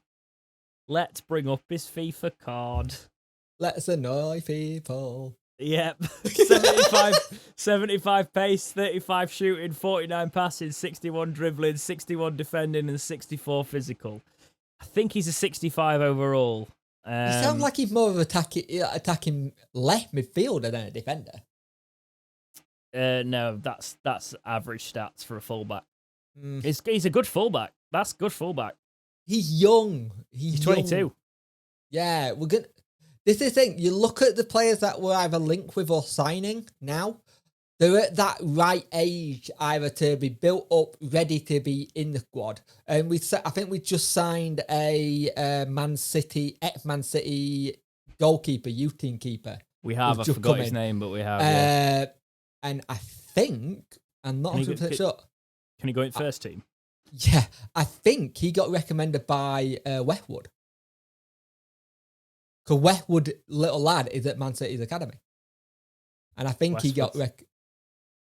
let's bring up his FIFA card. Let's annoy people. Yep. 75 pace, 35 shooting, 49 passing, 61 dribbling, 61 defending, and 64 physical. I think he's a 65 overall. He sounds like he's more of attacking left midfielder than a defender. No, that's average stats for a fullback. He's a good fullback. That's good fullback. He's young. He's 22. Young. Yeah, we're gonna. This is the thing. You look at the players that we're either linked with or signing now. They're at that right age, either to be built up, ready to be in the squad. And I think we just signed a ex-Man City goalkeeper, youth team keeper. We have. I forgot his name, but we have. Yeah. And I think I'm not 100% sure. Can he go in first team? Yeah, I think he got recommended by Westwood. Because Westwood, little lad, is at Man City's academy. And I think he got...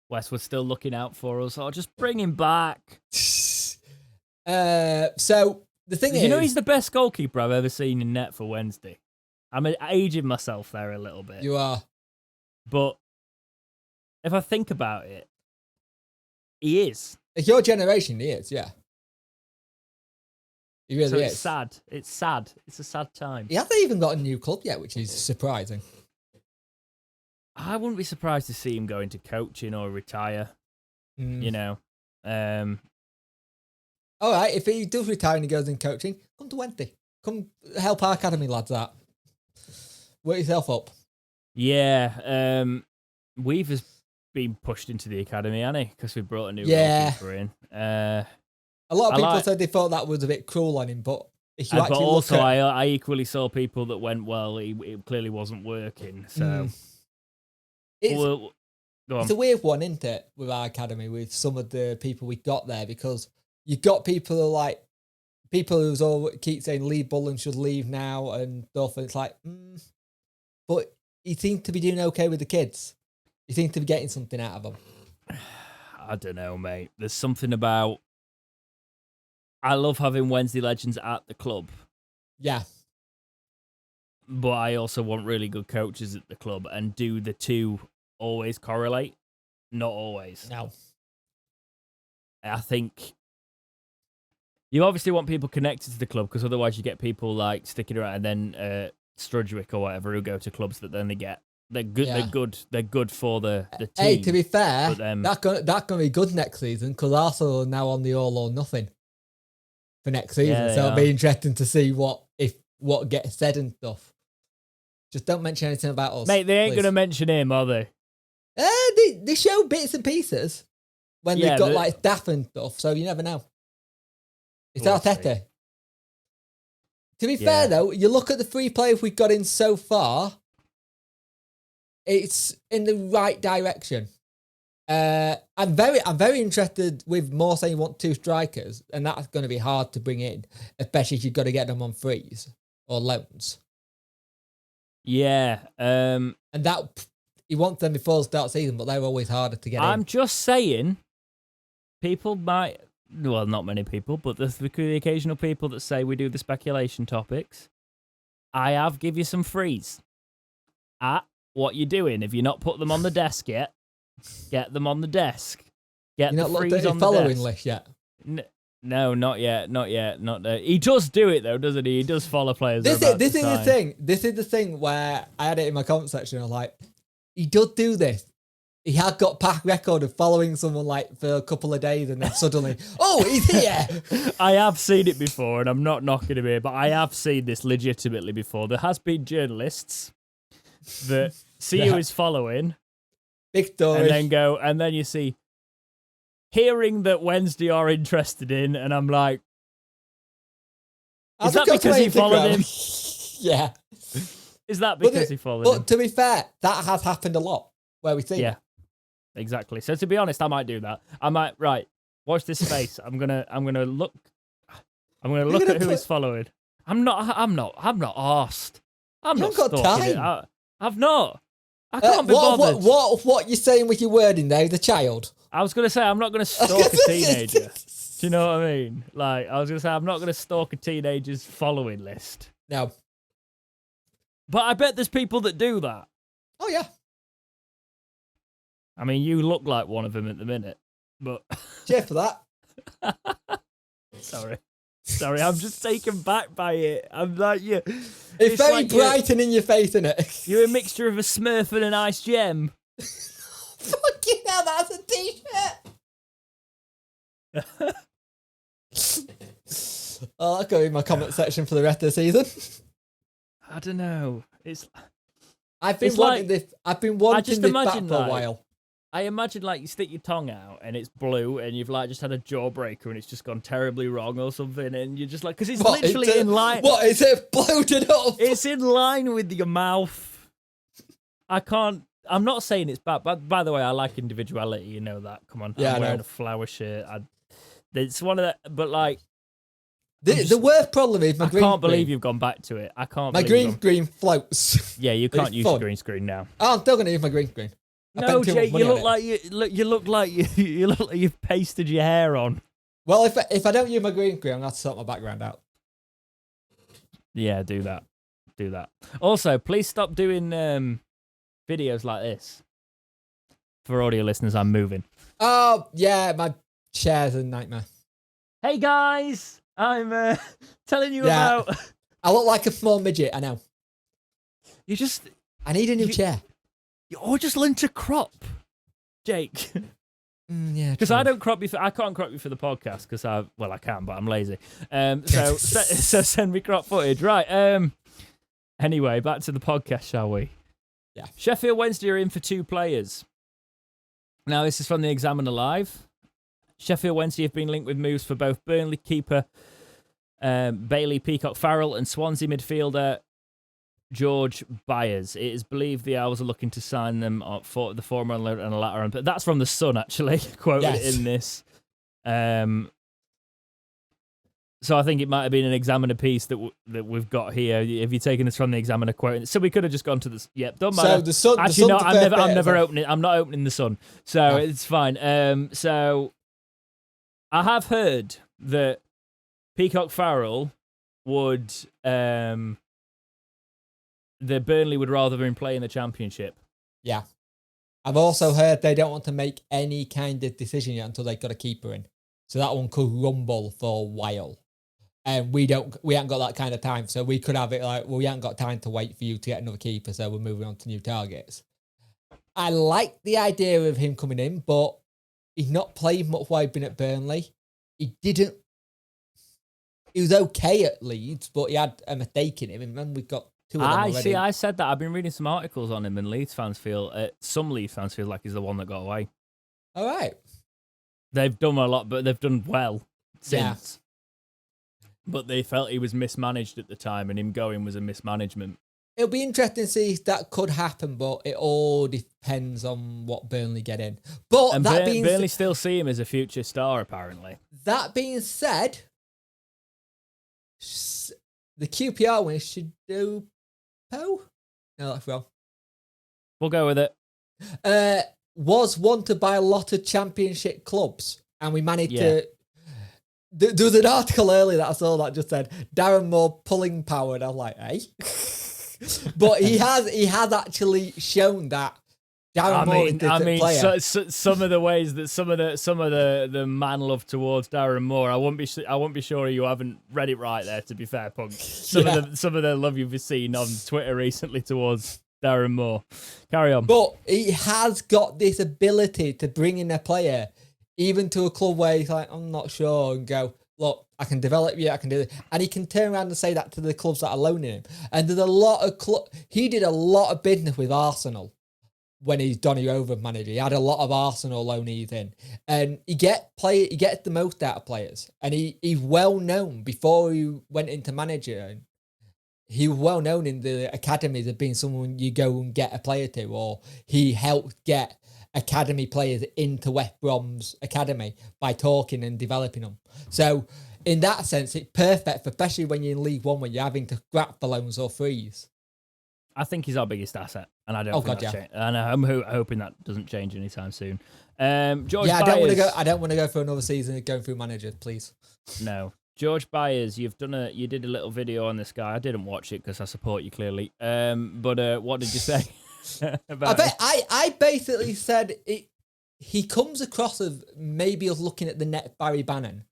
Westwood's still looking out for us. I'll just bring him back. So, the thing is... You know he's the best goalkeeper I've ever seen in net for Wednesday. I'm aging myself there a little bit. You are. But if I think about it, he is. It's your generation, he is, yeah. He really So is. it's sad. It's sad. It's a sad time. He hasn't even got a new club yet, which is surprising. I wouldn't be surprised to see him go into coaching or retire. You know. All right, if he does retire and he goes in coaching, come to Wednesday. Come help our academy lads out. Work yourself up. Yeah. Weaver's been pushed into the academy, hasn't he? Because we brought a new goalkeeper in. A lot of people said they thought that was a bit cruel on him, but if you actually but also, look at... I equally saw people that went, well, it clearly wasn't working. So it's go on. a weird one, isn't it, with our academy, with some of the people we got there, because you've got people who are like, people who all keep saying Lee Bullen should leave now and stuff, and it's like, but he seems to be doing okay with the kids. He seems to be getting something out of them. I don't know, mate. There's something about... I love having Wednesday legends at the club. Yeah. But I also want really good coaches at the club. And do the two always correlate? Not always. No. I think you obviously want people connected to the club, because otherwise you get people like sticking around, and then Strudwick or whatever who go to clubs that then they get... They're good. Yeah. They're good for the team. Hey, to be fair, but, that's gonna be good next season, because Arsenal are now on the all or nothing for next season. Yeah, so it'll be interesting to see what gets said and stuff. Just don't mention anything about us, mate. They ain't please. gonna mention him, are they? They show bits and pieces when they've got like staff and stuff. So you never know. It's Arteta. To be fair though, you look at the 3 players we've got in so far. It's in the right direction. I'm very interested with more saying you want 2 strikers, and that's going to be hard to bring in, especially if you've got to get them on frees or loans. Yeah, and that he wants them before the start of the season, but they're always harder to get in. I'm just saying, people might, well, not many people, but there's the occasional people that say we do the speculation topics. I have give you some frees. What you doing? If you're not put them on the desk yet, get them on the desk. Get You're the not frees looked at on his the following desk. list yet. No, not yet. Not there. He does do it though, doesn't he? He does follow players. This is the thing. This is the thing where I had it in my comment section. I was like, he does do this. He had got past record of following someone like for a couple of days, and then suddenly, oh, he's here. I have seen it before, and I'm not knocking him here, but I have seen this legitimately before. There has been journalists that see who is following, big story, and then you see hearing that Wednesday are interested in, and I'm like, is that because he followed him? Yeah. Is that because he followed him? But to be fair, that has happened a lot where we see. Yeah, exactly. So to be honest, I might do that. I might watch this space. I'm gonna look. I'm gonna look at who is following. I'm not arsed. I'm not got stalking time. I've not. I can't be bothered. What you're saying with your wording there, the child? I was going to say, I'm not going to stalk a teenager. Do you know what I mean? Like, I was going to say, I'm not going to stalk a teenager's following list. No. But I bet there's people that do that. Oh, yeah. I mean, you look like one of them at the minute, but... Cheers for that. Sorry, I'm just taken back by it. I'm like, yeah. It's very like bright and in your face, isn't it? You're a mixture of a Smurf and an Ice Gem. Fucking hell, that's a t-shirt. Oh, that'll go in my comment section for the rest of the season. I don't know. I've been wanting this back for a while. I imagine like you stick your tongue out and it's blue and you've like just had a jawbreaker and it's just gone terribly wrong or something and you're just like, because it's literally in line. What is it bloated up? It's in line with your mouth. I'm not saying it's bad, but by the way, I like individuality. You know that. Come on, yeah, I'm wearing a flower shirt. It's one of the, but like the worst problem is I can't believe you've gone back to it. I can't. My green screen floats. Yeah, you can't use your green screen now. Oh, I'm still gonna use my green screen. No, Jake, you look like you've pasted your hair on. Well, if I don't use my green screen, I'm gonna have to sort my background out. Yeah, do that. Also, please stop doing videos like this. For audio listeners, I'm moving. Oh yeah, my chair's a nightmare. Hey guys, I'm telling you Yeah. about. I look like a small midget. I know. I need a new chair. Or just learn to crop, Jake. Yeah, Because true. I can't crop you for the podcast because I can, but I'm lazy. So send me crop footage, right? Anyway, back to the podcast, shall we? Yeah. Sheffield Wednesday are in for 2 players. Now this is from the Examiner Live. Sheffield Wednesday have been linked with moves for both Burnley keeper Bailey Peacock Farrell and Swansea midfielder George Byers. It is believed the Owls are looking to sign them for the former and the latter. But that's from the Sun, actually, quoted in this. So I think it might have been an Examiner piece that we've got here. Have you taken this from the Examiner quote? So we could have just gone to this. Yep, don't matter. So the Sun. Actually, the no, I'm never opening. I'm not opening the Sun, so it's fine. So I have heard that Peacock Farrell would. The Burnley would rather than play in the Championship. Yeah. I've also heard they don't want to make any kind of decision yet until they've got a keeper in. So that one could rumble for a while. And we haven't got that kind of time. So we could have it like, well, we haven't got time to wait for you to get another keeper, so we're moving on to new targets. I like the idea of him coming in, but he's not played much while he's been at Burnley. He was okay at Leeds, but he had a mistake in him, and then we've got 2 of them already. See, I said that. I've been reading some articles on him, and some Leeds fans feel like he's the one that got away. All right. They've done a lot, but they've done well since. Yeah. But they felt he was mismanaged at the time, and him going was a mismanagement. It'll be interesting to see if that could happen, but it all depends on what Burnley get in. But And that Burnley still see him as a future star, apparently. That being said, the QPR win should do. No, that's wrong. We'll go with it. Was wanted by a lot of Championship clubs, and we managed to. There was an article earlier that I saw that just said Darren Moore pulling power, and I was like, hey. But he has actually shown that Darren Moore is a different player. Some of the ways that some of the man love towards Darren Moore, I won't be sure you haven't read it right there. To be fair, Punk. Some of the love you've seen on Twitter recently towards Darren Moore. Carry on. But he has got this ability to bring in a player, even to a club where he's like, I'm not sure, and go, look, I can develop you, I can do it. And he can turn around and say that to the clubs that are loaning him. And there's a lot of he did a lot of business with Arsenal when he's Donny Over manager. He had a lot of Arsenal loanees in. And he gets the most out of players. And he's well known before he went into manager. And he was well known in the academies of being someone you go and get a player to, or he helped get academy players into West Brom's academy by talking and developing them. So in that sense, it's perfect, especially when you're in League One, when you're having to scrap for loans or frees. I think he's our biggest asset, and I don't think that's changed. And I'm hoping that doesn't change anytime soon. George Byers, I don't want to go for another season going through managers, please. No. George Byers, you did a little video on this guy. I didn't watch it because I support you clearly. But what did you say? I basically said he comes across as maybe us looking at the next Barry Bannon,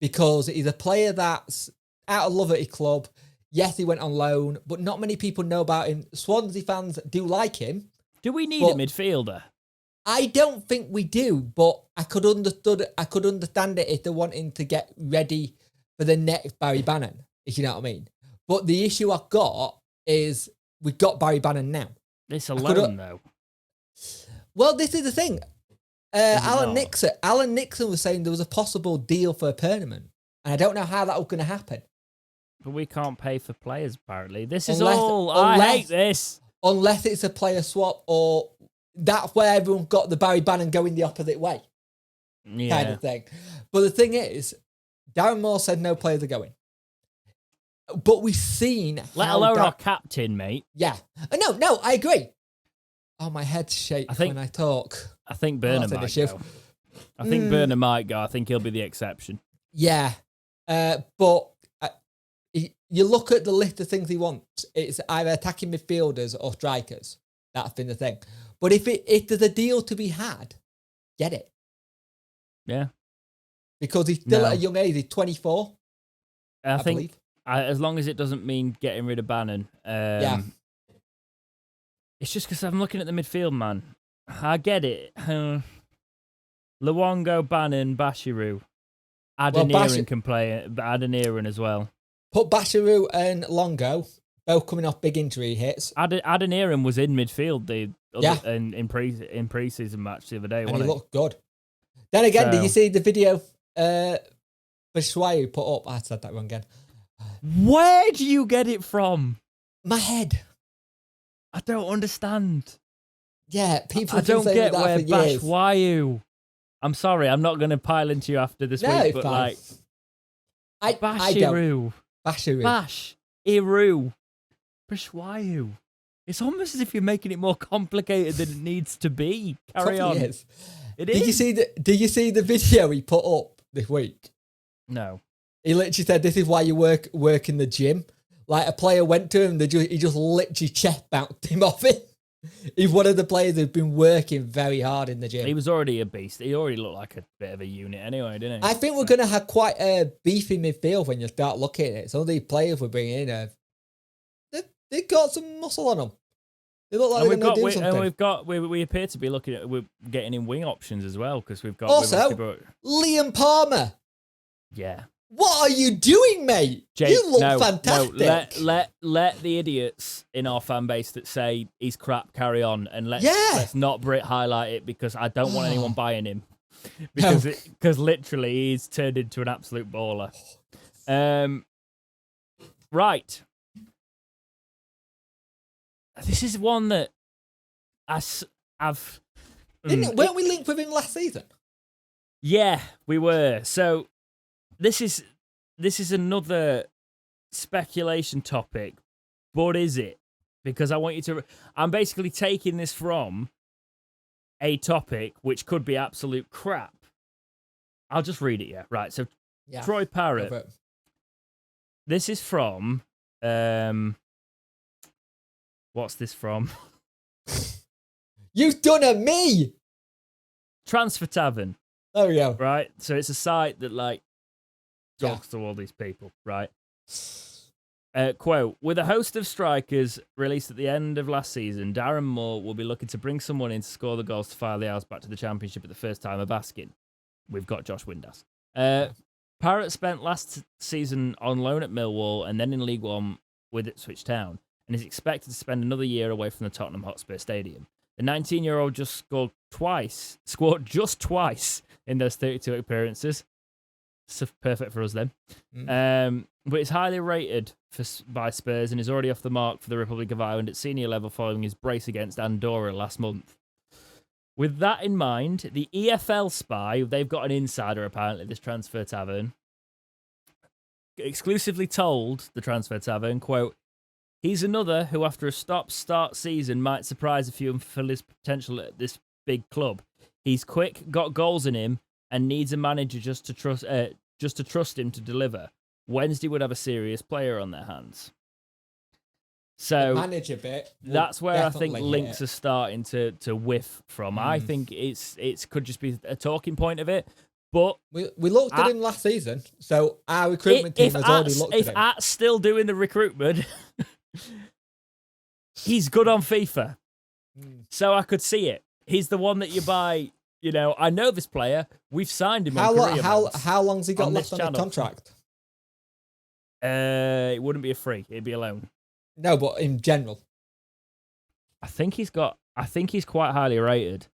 because he's a player that's out of love at his club. Yes, he went on loan, but not many people know about him. Swansea fans do like him. Do we need a midfielder? I don't think we do, but I could understand it if they're wanting to get ready for the next Barry Bannon, if you know what I mean. But the issue I've got is we've got Barry Bannon now. It's a loan, though. Well, this is the thing. Alan Nixon was saying there was a possible deal for a tournament, and I don't know how that was going to happen. But we can't pay for players, apparently. I hate this. Unless it's a player swap, or that's where everyone got the Barry Bannon going the opposite way. Kind of thing. But the thing is, Darren Moore said no players are going. But we've seen... Let alone our captain, mate. Yeah. No, I agree. Oh, my head's shakes when I talk. I think Burner might go. I think Burner might go. I think he'll be the exception. Yeah. But you look at the list of things he wants. It's either attacking midfielders or strikers. That's been the thing. But if there's a deal to be had, get it. Yeah. Because he's still at a young age. He's 24. I think believe. as long as it doesn't mean getting rid of Bannon. Yeah. It's just because I'm looking at the midfield, man. I get it. Luongo, Bannon, Bashiru. Adeniran can play, but Adeniran as well. Put Bashiru and Longo, both coming off big injury hits. Adeniran was in midfield in pre-season match the other day, And wasn't he looked good. Then again, did you see the video Bashwai put up? I said that wrong again. Where do you get it from? My head. I don't understand. Yeah, people I don't get that where for years. Bashwayu. I'm sorry, I'm not going to pile into you after this week, but fine. like I don't. Bashiru. Bashiru. Iru. Bashwayu. It's almost as if you're making it more complicated than it needs to be. Carry on. Is. It Did is. you see the video he put up this week? No. He literally said, "This is why you work in the gym." Like a player went to him, he just literally chest bounced him off it. He's one of the players who've been working very hard in the gym. He was already a beast. He already looked like a bit of a unit anyway, didn't he? I think we're going to have quite a beefy midfield when you start looking at it. Some of these players we're bringing in, they've got some muscle on them. They look like they're going to do something. We appear to be looking at we're getting in wing options as well because we've got also Liam Palmer. Yeah. What are you doing, mate? Jake, you look fantastic. No, let the idiots in our fan base that say he's crap carry on, and let's not Brit highlight it because I don't want anyone buying him because literally he's turned into an absolute baller. Right. This is one that I've. Weren't we linked with him last season? Yeah, we were. So this is another speculation topic, but is it? Because I want you to. I'm basically taking this from a topic which could be absolute crap. I'll just read it. Yeah, right. So Troy Parrott. This is from. What's this from? You've done a me! Transfer Tavern. There we go. Right? So it's a site that, talks to all these people, right? Quote, with a host of strikers released at the end of last season, Darren Moore will be looking to bring someone in to score the goals to file the Owls back to the Championship at the first time of asking. We've got Josh Windass. Parrott spent last season on loan at Millwall and then in League One with Ipswich Town, and is expected to spend another year away from the Tottenham Hotspur Stadium. The 19-year-old just scored just twice in those 32 appearances. So perfect for us then. But it's highly rated by Spurs and is already off the mark for the Republic of Ireland at senior level following his brace against Andorra last month. With that in mind, the EFL Spy, they've got an insider apparently, this Transfer Tavern, exclusively told the Transfer Tavern, quote, he's another who, after a stop-start season, might surprise a few and fulfill his potential at this big club. He's quick, got goals in him, and needs a manager just to trust him to deliver. Wednesday would have a serious player on their hands. So the manager bit. That's where I think links are starting to whiff from. I think it's could just be a talking point of it. But we looked at him last season, so our recruitment team has already looked at him. If At's still doing the recruitment, he's good on FIFA. So I could see it. He's the one that you buy, I know this player. We've signed him on career modes how long's he got on left this on the channel. contract? It wouldn't be a free. It'd be a loan. No, but in general. I think he's quite highly rated.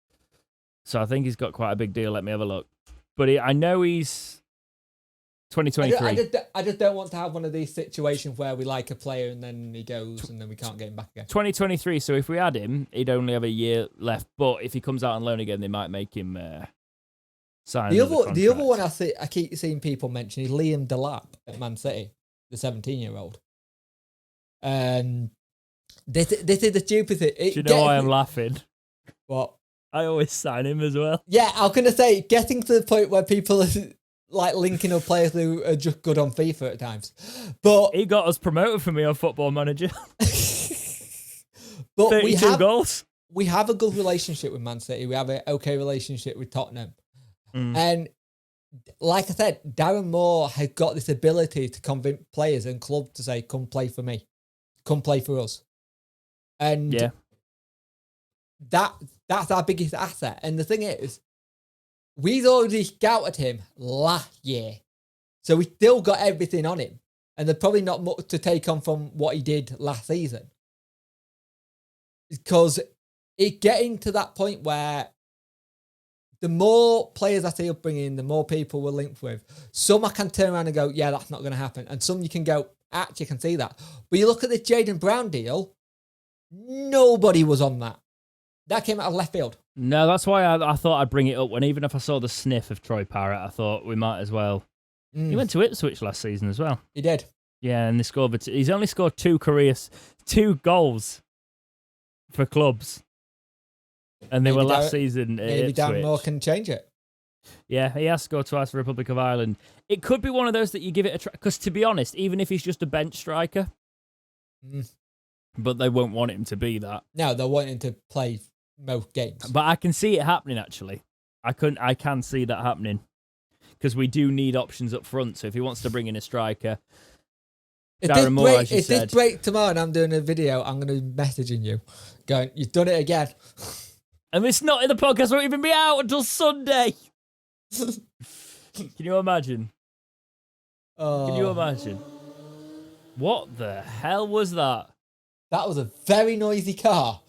So I think he's got quite a big deal. Let me have a look. But I know he's 2023. I just don't want to have one of these situations where we like a player and then he goes and then we can't get him back again. 2023. So if we had him, he'd only have a year left. But if he comes out on loan again, they might make him sign the other one I keep seeing people mention is Liam Delap at Man City, the 17-year-old. This is the stupid thing. Do you know why I'm laughing? What? I always sign him as well. Yeah, I was going to say, getting to the point where people are linking up players who are just good on FIFA at times. But he got us promoted for me on Football Manager. But 32 goals. We have a good relationship with Man City. We have an okay relationship with Tottenham. And like I said, Darren Moore has got this ability to convince players and clubs to say, come play for me. Come play for us. And Yeah. that's our biggest asset. And the thing is, we've already scouted him last year. So we still got everything on him. And there's probably not much to take on from what he did last season. Because it's getting to that point where the more players I see bringing in, the more people we're linked with. Some I can turn around and go, yeah, that's not going to happen. And some you can go, actually, I can see that. But you look at the Jaden Brown deal, nobody was on that. That came out of left field. No, that's why I thought I'd bring it up. When even if I saw the sniff of Troy Parrott, I thought we might as well. He went to Ipswich last season as well. He did. Yeah, and they scored. But he's only scored two goals for clubs. And they were last season at Maybe Ipswich. Darren Moore can change it. Yeah, he has scored twice for Republic of Ireland. It could be one of those that you give it a try. Because to be honest, even if he's just a bench striker, but they won't want him to be that. No, they're wanting to play most games. But I can see it happening, actually. I can see that happening. Because we do need options up front. So if he wants to bring in a striker, Darren Moore, as you said. If this break tomorrow and I'm doing a video, I'm going to be messaging you, going, you've done it again. And it's not in the podcast, won't even be out until Sunday. Can you imagine? Can you imagine? What the hell was that? That was a very noisy car.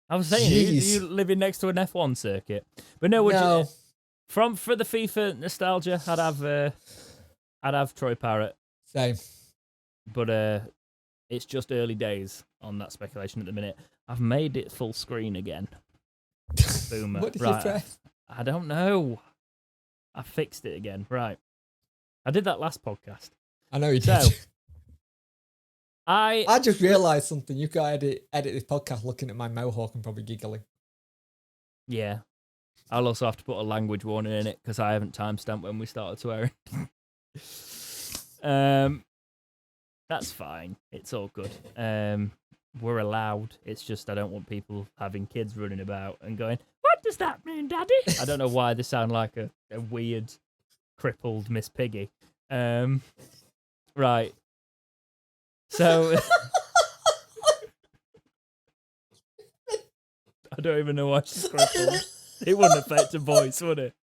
I was saying, you living next to an F1 circuit. But no, No. For the FIFA nostalgia, I'd have Troy Parrott. Same. But it's just early days on that speculation at the minute. I've made it full screen again. Boomer. What did you press? I don't know. I fixed it again. Right. I did that last podcast. I know you did. So, I just realised something. You can edit this podcast looking at my mohawk and probably giggling. Yeah. I'll also have to put a language warning in it because I haven't timestamped when we started swearing. That's fine. It's all good. We're allowed. It's just I don't want people having kids running about and going, what does that mean, Daddy? I don't know why they sound like a weird, crippled Miss Piggy. Right. So... I don't even know why she's crippled. It wouldn't affect her voice, would it?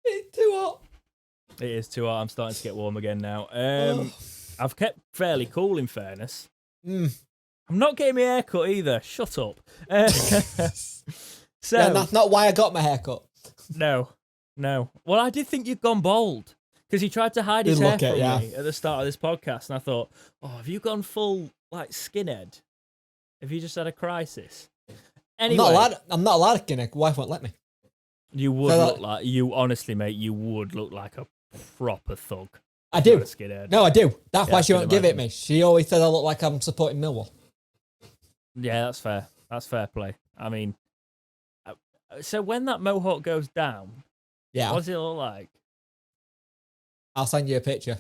It's too hot. It is too hot. I'm starting to get warm again now. I've kept fairly cool, in fairness. I'm not getting my hair cut either. Shut up. So yeah, that's not why I got my haircut. No. Well, I did think you'd gone bald because he tried to hide his hair from me at the start of this podcast, and I thought, oh, have you gone full like skinhead? Have you just had a crisis? Anyway, I'm not allowed to skinhead. Wife won't let me. You would look like honestly, mate. You would look like a proper thug. I do. Skinhead. No, I do. That's why she won't give it imagine. me. She always said I look like I'm supporting Millwall. Yeah, that's fair. That's fair play. I mean, so when that mohawk goes down, Yeah, what does it look like? I'll send you a picture.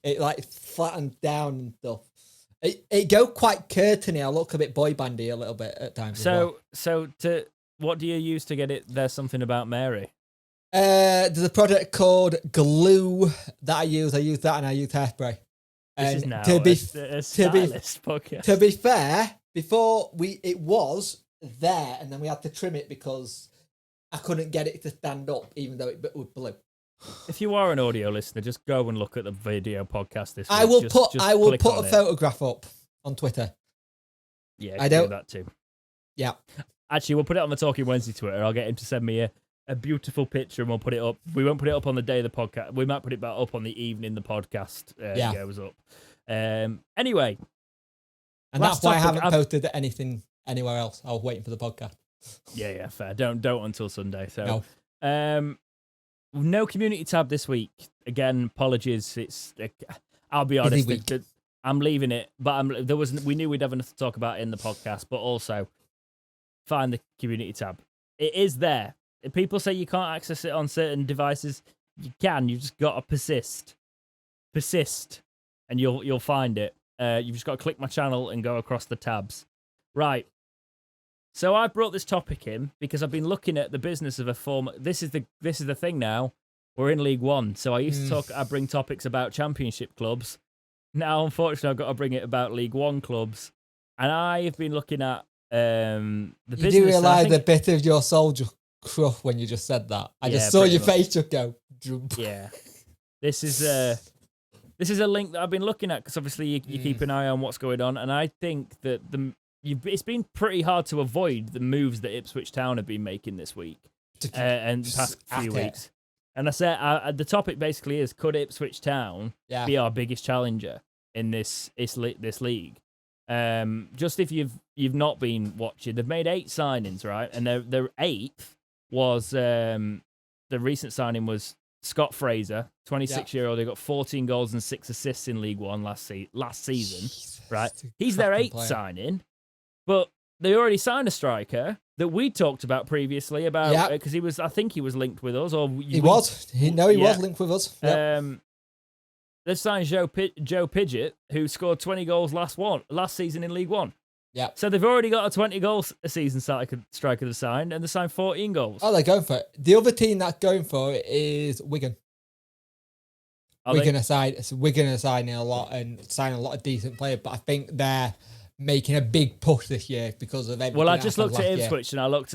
It like flattened down and stuff. It go quite curtainy. I look a bit boy bandy a little bit at times. So what do you use to get it? There's something about Mary. There's a product called Glue that I use. I use that and I use hairspray. This is now a stylist podcast. To be fair, before it was there, and then we had to trim it because I couldn't get it to stand up, even though it was blue. If you are an audio listener, just go and look at the video podcast this week. I will Just put a photograph up on Twitter. Yeah, I do don't. that too. Yeah. Actually, we'll put it on the Talking Wednesday Twitter. I'll get him to send me a beautiful picture and we'll put it up. We won't put it up on the day of the podcast. We might put it back up on the evening the podcast goes up. Anyway. And that's why I haven't posted anything anywhere else. I was waiting for the podcast. Yeah, fair. Don't until Sunday. So, no community tab this week. Again, apologies. I'll be honest. I'm leaving it, but we knew we'd have enough to talk about in the podcast, but also find the community tab. It is there. If people say you can't access it on certain devices, you can. You've just got to persist, and you'll find it. You've just got to click my channel and go across the tabs. Right. So I brought this topic in because I've been looking at the business of a former. This is the thing now. We're in League One, so I used to I bring topics about Championship clubs. Now, unfortunately, I've got to bring it about League One clubs, and I've been looking at the business. You do realise a bit of your soul just crush when you just said that. I just saw your face just go. Yeah, this is a link that I've been looking at because obviously you keep an eye on what's going on, and I think that it's been pretty hard to avoid the moves that Ipswich Town have been making this week and the past few weeks. And I said the topic basically is: could Ipswich Town be our biggest challenger in this league? Just if you've not been watching, they've made 8 signings, right? And their 8th was the recent signing was Scott Fraser, 26-year-old. He got 14 goals and 6 assists in League One last season, Jesus, right? He's their 8th signing, but they already signed a striker that we talked about previously about because I think he was linked with us, or he was linked with us. Yep. They've signed Joe Pidgett, who scored 20 goals last season in League One. Yeah. So they've already got a 20 goals a season striker they've signed, and they signed 14 goals. Oh, they're going for it. The other team that's going for it is Wigan. Wigan are signing a lot and signing a lot of decent players, but I think they're making a big push this year because of everything. Well, I just looked at Ipswich and I looked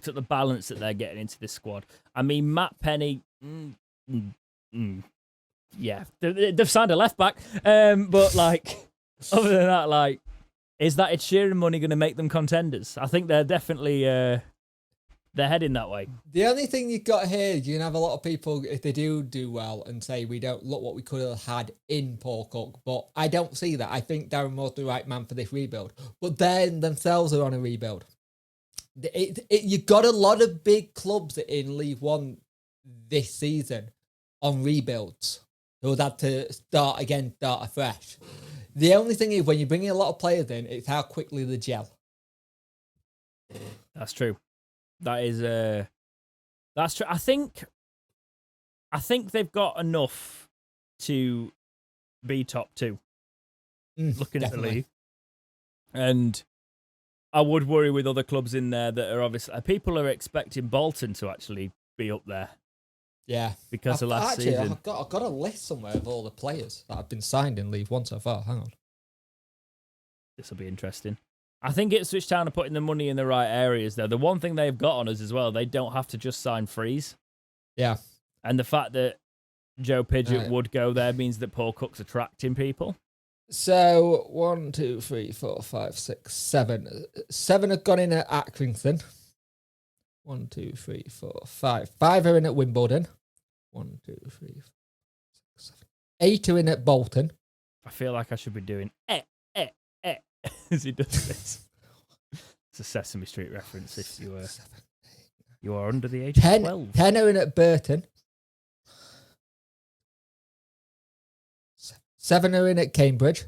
at the balance that they're getting into this squad. I mean, Matt Penny, yeah, they've signed a left back, but like other than that, like, is that Ed Sheeran money going to make them contenders? I think they're definitely they're heading that way. The only thing you've got here, you can have a lot of people, if they do well and say, we don't look what we could have had in Paul Cook, but I don't see that. I think Darren Moore's the right man for this rebuild, but they themselves are on a rebuild. You've got a lot of big clubs in League One this season on rebuilds who would have to start afresh. The only thing is, when you're bringing a lot of players in, it's how quickly they gel. That's true. That's true. I think they've got enough to be top 2. Looking at the league, and I would worry with other clubs in there that are obviously people are expecting Bolton to actually be up there. Yeah, because of last season. I've got a list somewhere of all the players that have been signed in League One so far. Hang on, this will be interesting. I think Ipswich Town are putting the money in the right areas, though. The one thing they've got on us as well, they don't have to just sign frees. Yeah. And the fact that Joe Pidgett would go there means that Paul Cook's attracting people. So, 1, 2, 3, 4, 5, 6, 7. 7 have gone in at Accrington. 1, 2, 3, 4, 5. 5 are in at Wimbledon. 1, 2, 3, 4, 6, 7. 8 are in at Bolton. I feel like I should be doing as he does this. It's a Sesame Street reference if you are under the age of 12. 10 are in at Burton. 7 are in at Cambridge.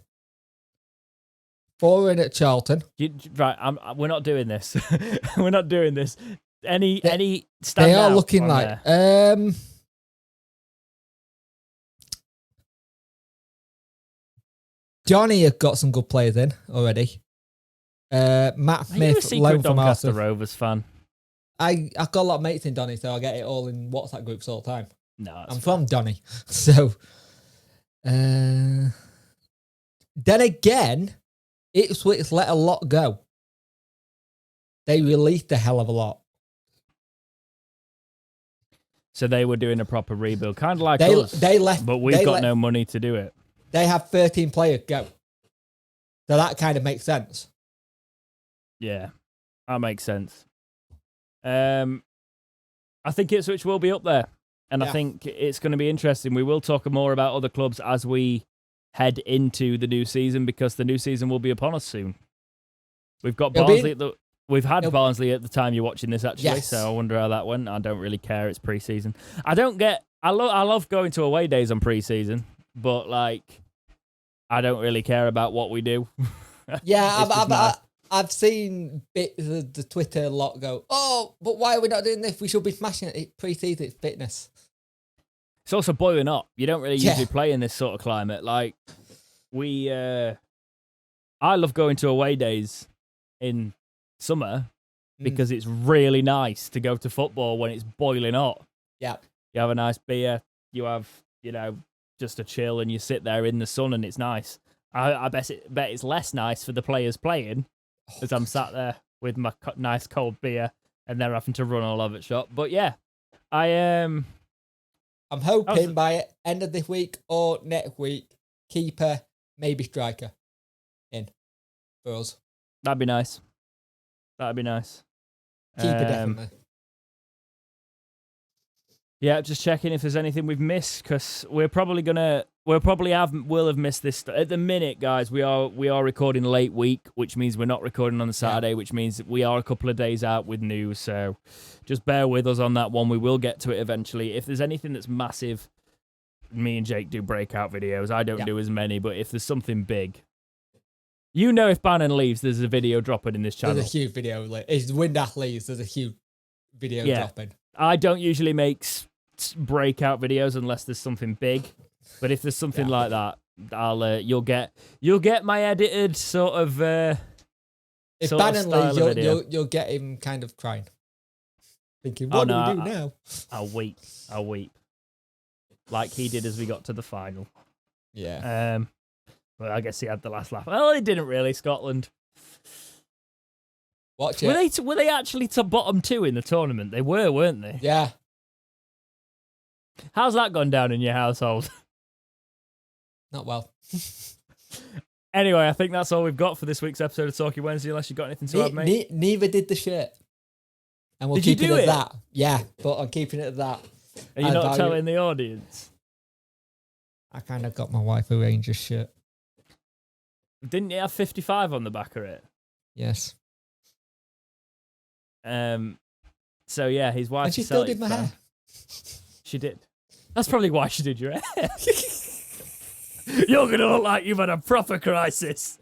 4 are in at Charlton. We're not doing this. We're not doing this. Any standout? They are looking like Johnny have got some good players in already. Matt Smith, loan from Arsenal. Rovers fan. I've got a lot of mates in Donny, so I get it all in WhatsApp groups all the time. No, I'm from Donny, so. Then again, Ipswich let a lot go. They released a hell of a lot. So they were doing a proper rebuild, kind of like us. They left, but we've got no money to do it. They have 13 players go. So that kind of makes sense. Yeah, that makes sense. I think Ipswich will be up there. And I think it's going to be interesting. We will talk more about other clubs as we head into the new season, because the new season will be upon us soon. We've got Barnsley. We've had Barnsley at the time you're watching this, actually. So I wonder how that went. I don't really care. It's pre-season. I love going to away days on pre-season, but like, I don't really care about what we do. Yeah, I've seen bits of the Twitter lot go, oh, but why are we not doing this? We should be smashing it. Pre-season, it's fitness. It's also boiling up. You don't really usually play in this sort of climate. Like, we I love going to away days in summer Mm. because it's really nice to go to football when it's boiling hot. Yeah. You have a nice beer, you have, just a chill, and you sit there in the sun, and it's nice. I bet it's less nice for the players playing, as I'm sat there with my nice cold beer, and they're having to run all over the shop. But yeah, I'm hoping by end of this week or next week, keeper, maybe striker in for us. That'd be nice. Keeper, definitely. Yeah, just checking if there's anything we've missed, because will have missed this. At the minute, guys, we are recording late week, which means we're not recording on the Saturday, which means we are a couple of days out with news. So just bear with us on that one. We will get to it eventually. If there's anything that's massive, me and Jake do breakout videos. I don't do as many, but if there's something big, if Bannon leaves, there's a video dropping in this channel. There's a huge video. If Windass leaves, there's a huge video dropping. I don't usually make breakout videos unless there's something big, but if there's something like that, you'll get my edited sort of. If Bannon leaves, you'll get him kind of crying, thinking, "What do we do now?" I'll weep, like he did as we got to the final. Yeah. But I guess he had the last laugh. Well, he didn't really. Scotland. Watch it. Were they actually to bottom 2 in the tournament? They were, weren't they? Yeah. How's that gone down in your household? Not well. Anyway, I think that's all we've got for this week's episode of Talking Wednesday, unless you've got anything to add, mate. Neither did the shirt. And we'll keep it at that. Yeah, but I'm keeping it at that. Are you not telling the audience? I kind of got my wife a Rangers shirt. Didn't it have 55 on the back of it? Yes. So yeah, his wife. And she still did my hair. She did. That's probably why she did your hair. You're gonna look like you've had a proper crisis.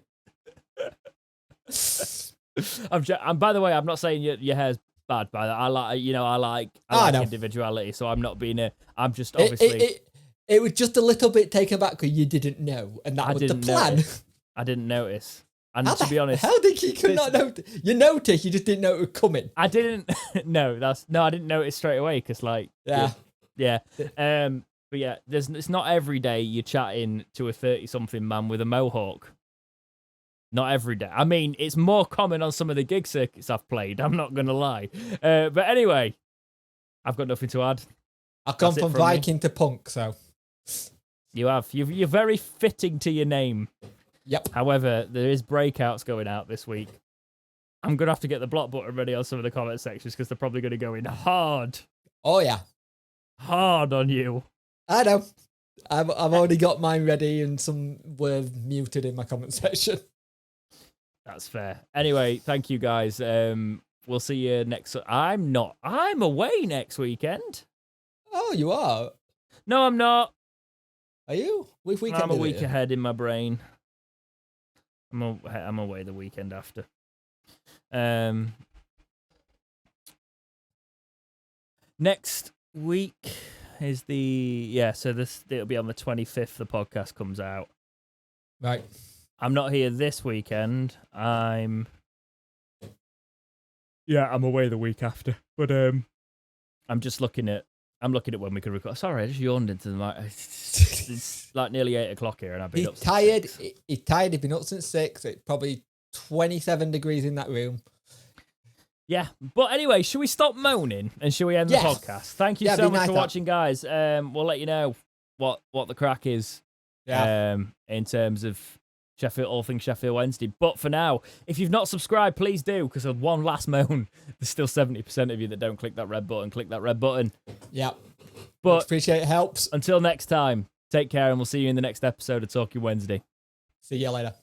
And by the way, I'm not saying your hair's bad. By that, I like individuality. So I'm not being I'm just obviously. It was just a little bit taken back because you didn't know, and that was the plan. I didn't notice. And to be honest, how did you not notice? You noticed, you just didn't know it was coming. I didn't. I didn't notice straight away because, yeah. But yeah, it's not every day you're chatting to a 30-something man with a mohawk. Not every day. I mean, it's more common on some of the gig circuits I've played. I'm not gonna lie. But anyway, I've got nothing to add. I've gone from Viking to punk, so you have. You're very fitting to your name. Yep. However, there is breakouts going out this week. I'm going to have to get the block button ready on some of the comment sections because they're probably going to go in hard. Oh, yeah. Hard on you. I know. I've already got mine ready and some were muted in my comment section. That's fair. Anyway, thank you guys. We'll see you next... I'm away next weekend. Oh, you are? No, I'm not. Are you? Which weekend? I'm a week ahead in my brain. I'm away the weekend after. Next week is it'll be on the 25th the podcast comes out. Right. I'm not here this weekend. I'm away the week after. But I'm looking at when we can record. Sorry, I just yawned into the mic. It's like nearly 8 o'clock here, and I've been up. Tired. He's tired. He's been up since 6. It's probably 27 degrees in that room. Yeah, but anyway, should we stop moaning and should we end the podcast? Thank you so much for watching, guys. We'll let you know what the crack is. In terms of all things Sheffield Wednesday. But for now, if you've not subscribed, please do, because of one last moan, there's still 70% of you that don't click that red button. Click that red button. Yeah. But appreciate it helps. Until next time, take care, and we'll see you in the next episode of Talking Wednesday. See you later.